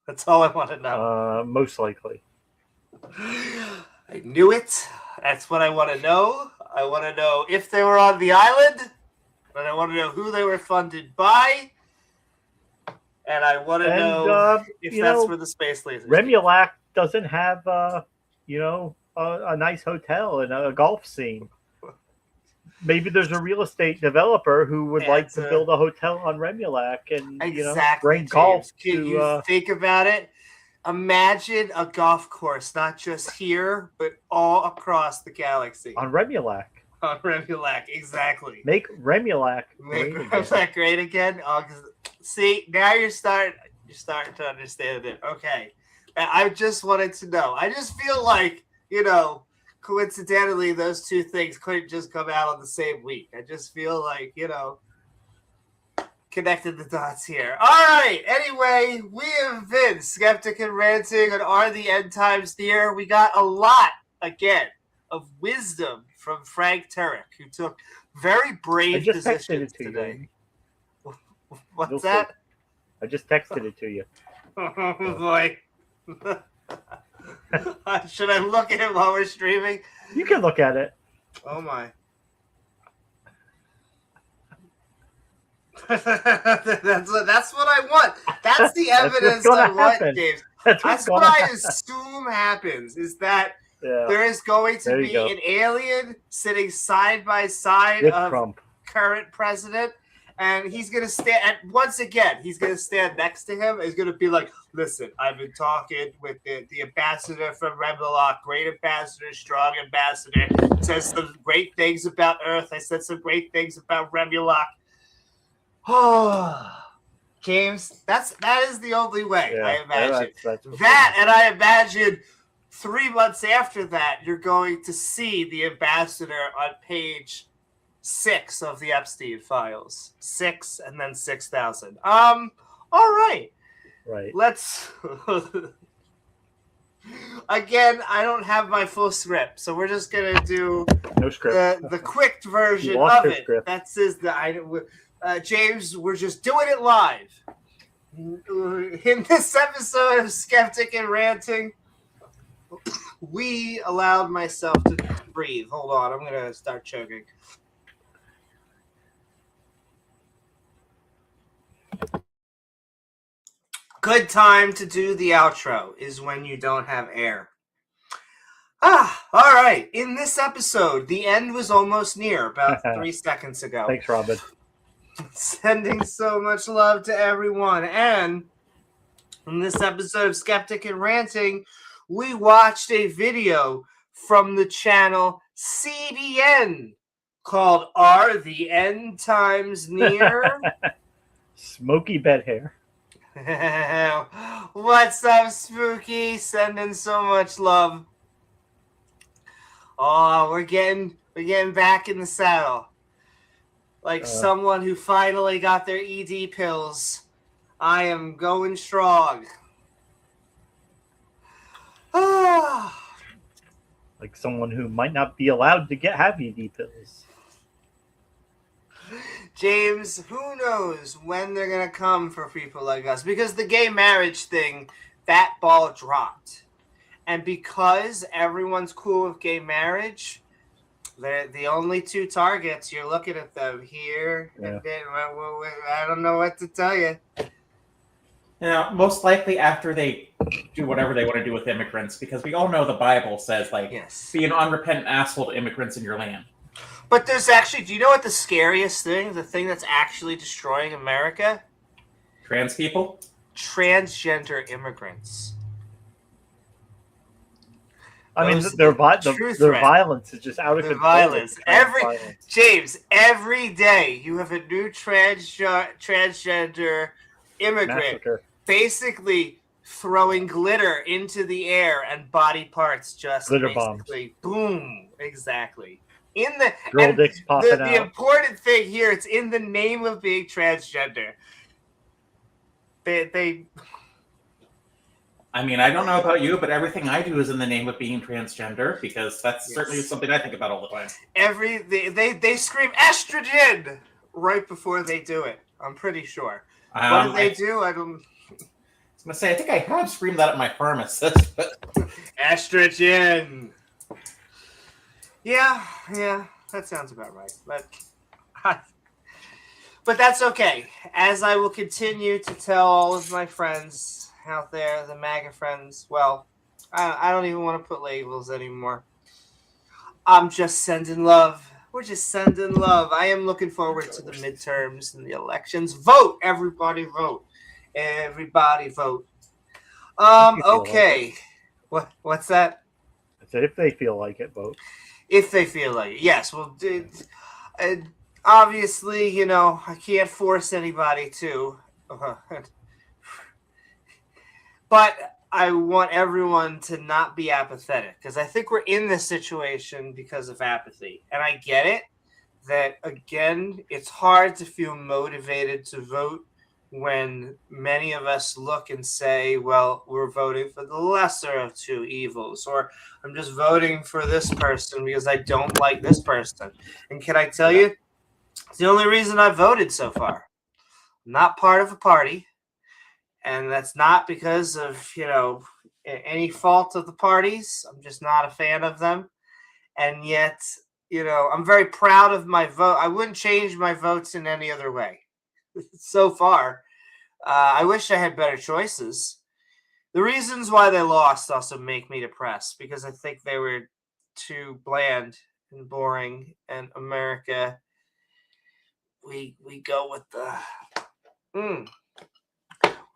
That's all I want to know. Most likely. I knew it. That's what I want to know. I want to know if they were on the island, and I want to know who they were funded by, and I want to know if that's where the space lasers. Remulac doesn't have, a nice hotel and a golf scene. Maybe there's a real estate developer who would like to build a hotel on Remulac and bring golf. Can you think about it? Imagine a golf course, not just here, but all across the galaxy. On Remulac. On Remulac, exactly. Make Remulac great again. See, now you're starting to understand it. Okay. I just wanted to know. I just feel like, coincidentally, those two things couldn't just come out on the same week. I just feel like, connected the dots here. All right. Anyway, we have been Skeptic and Ranting on Are the End Times Near? We got a lot, again, of wisdom from Frank Turek, who took very brave positions today. What's that? I just texted it to you. Oh, boy. Should I look at it while we're streaming? You can look at it. Oh, my. That's what I want. That's the evidence I want, James. That's what I assume happens, is that there is going to be an alien sitting side by side of Trump. Current president, and he's going to stand, and once again, he's going to stand next to him. He's going to be like, listen, I've been talking with the ambassador from Remulac, great ambassador, strong ambassador, says some great things about Earth. I said some great things about Remulac. Oh, James, that is the only way, I imagine. And I imagine 3 months after that, you're going to see the ambassador on page 6 of the Epstein files. 6 and then 6,000. All right. Right. Let's... Again, I don't have my full script, so we're just going to do the quick version of it. That's James, we're just doing it live. In this episode of Skeptic and Ranting, we allowed myself to breathe. Hold on, I'm going to start choking. Good time to do the outro is when you don't have air. All right. In this episode, the end was almost near, about 3 seconds ago. Thanks, Robin. Sending so much love to everyone. And in this episode of Skeptic and Ranting, we watched a video from the channel CDN called Are the End Times Near? Smoky bed hair. What's up, Spooky? Sending so much love. Oh, we're getting back in the saddle. Like someone who finally got their ED pills. I am going strong. Like someone who might not be allowed to have ED pills. James, who knows when they're going to come for people like us? Because the gay marriage thing, that ball dropped. And because everyone's cool with gay marriage, they're the only two targets. You're looking at them here. Yeah. And then, I don't know what to tell you. most likely after they do whatever they want to do with immigrants, because we all know the Bible says, like, be an unrepentant asshole to immigrants in your land. But there's actually, do you know what the scariest thing, the thing that's actually destroying America? Trans people? Transgender immigrants. I mean, their violence is just out of control. Violence. James, every day you have a new transgender immigrant Massacre. Basically throwing glitter into the air and body parts just glitter basically bombs. Boom. Exactly. In the girl dicks popping out. The important thing here, it's in the name of being transgender. They I mean, I don't know about you, but everything I do is in the name of being transgender, because that's certainly something I think about all the time. They scream estrogen right before they do it. I'm pretty sure. What do they do? I don't. I was gonna say, I think I have screamed that at my pharmacist, but estrogen. Yeah, that sounds about right. But that's okay, as I will continue to tell all of my friends out there, the MAGA friends. Well, I don't even want to put labels anymore. I'm just sending love. We're just sending love. I am looking forward to the midterms and the elections. Vote, everybody, vote. Everybody vote. Okay. What's that? I said if they feel like it, vote. If they feel like it, yes. Well, obviously, I can't force anybody to. But I want everyone to not be apathetic, because I think we're in this situation because of apathy. And I get it that, again, it's hard to feel motivated to vote when many of us look and say, well, we're voting for the lesser of two evils, or I'm just voting for this person because I don't like this person. And can I tell you, it's the only reason I voted so far. I'm not part of a party. And that's not because of, any fault of the parties. I'm just not a fan of them. And yet, I'm very proud of my vote. I wouldn't change my votes in any other way. So far, I wish I had better choices. The reasons why they lost also make me depressed, because I think they were too bland and boring. And America, we go with the...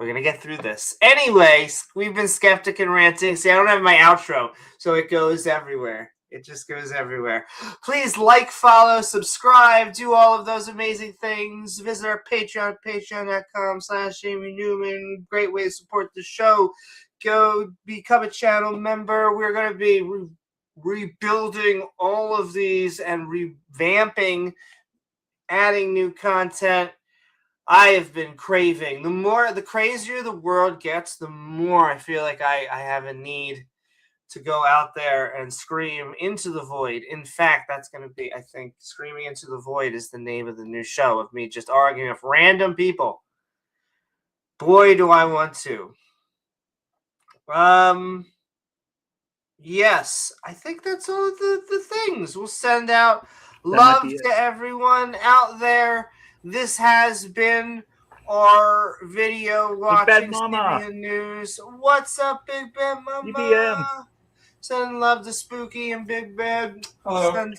We're going to get through this. Anyways, we've been Skeptic and Ranting. See, I don't have my outro, so it goes everywhere. It just goes everywhere. Please like, follow, subscribe, do all of those amazing things. Visit our Patreon, patreon.com/Jamie Newman. Great way to support the show. Go become a channel member. We're going to be rebuilding all of these and revamping, adding new content. I have been craving. The crazier the world gets, the more I feel like I have a need to go out there and scream into the void. In fact, that's going to be, I think, Screaming Into the Void is the name of the new show, of me just arguing with random people. Boy, do I want to. Yes, I think that's all the things. We'll send out love to everyone out there. This has been our video watching CBN News. What's up, Big Bad Mama? EBM. Sending love to Spooky and Big Bad. Hello.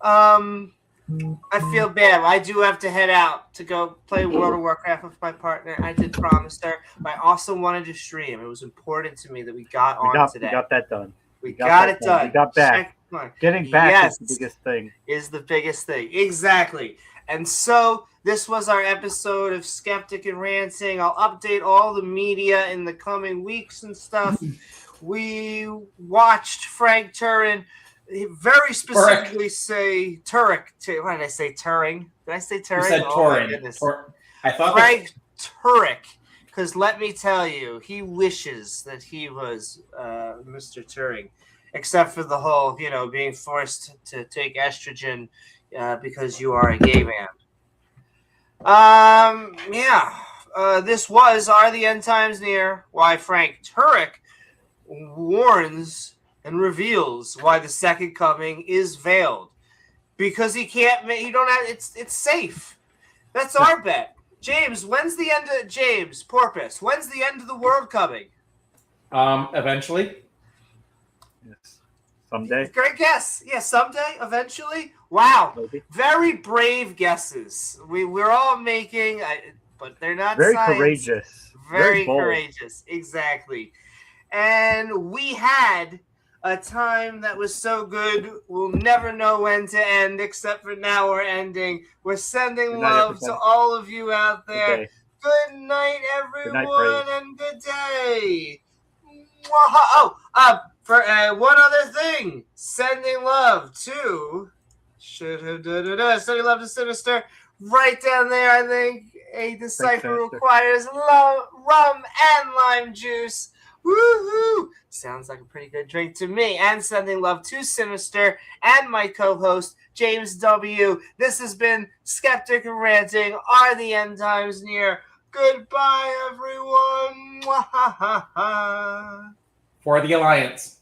I feel bad. I do have to head out to go play World of Warcraft with my partner. I did promise her, but I also wanted to stream. It was important to me that we got on today. We got that done. We got it done. We got back. Getting back is the biggest thing. Is the biggest thing. Exactly. And so this was our episode of Skeptic and Ranting. I'll update all the media in the coming weeks and stuff. We watched Frank Turin very specifically say Turek. Why did I say Turing? Did I say Turing? You said Turin. I thought Frank Turek. Because let me tell you, he wishes that he was Mr. Turing. Except for the whole, being forced to take estrogen because you are a gay man. This was Are the End Times Near? Why Frank Turek warns and reveals why the second coming is veiled. Because he don't have, it's safe. That's our bet. James, when's the end of James Porpoise? When's the end of the world coming? Eventually. Yes. Someday. Great guess. Yeah, someday, eventually. Wow. Maybe. Very brave guesses. We're all making, but they're not very science. Courageous. Very courageous. Exactly. And we had a time that was so good, we'll never know when to end, except for now we're ending. We're sending love to all of you out there. Good night, everyone, and good day. For one other thing, sending love to sending love to Sinister. Right down there, I think a decipher requires rum and lime juice. Woohoo! Sounds like a pretty good drink to me. And sending love to Sinister and my co-host, James W. This has been Skeptic Ranting. Are the end times near? Goodbye, everyone. For the Alliance.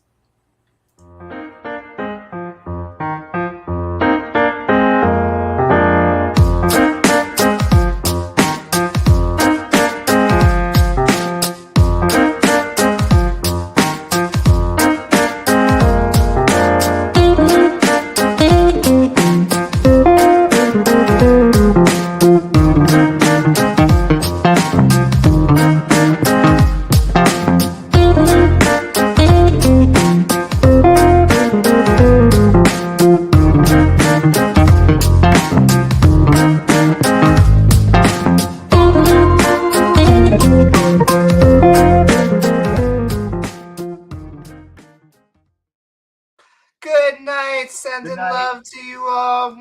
Good night. Sending love to you all.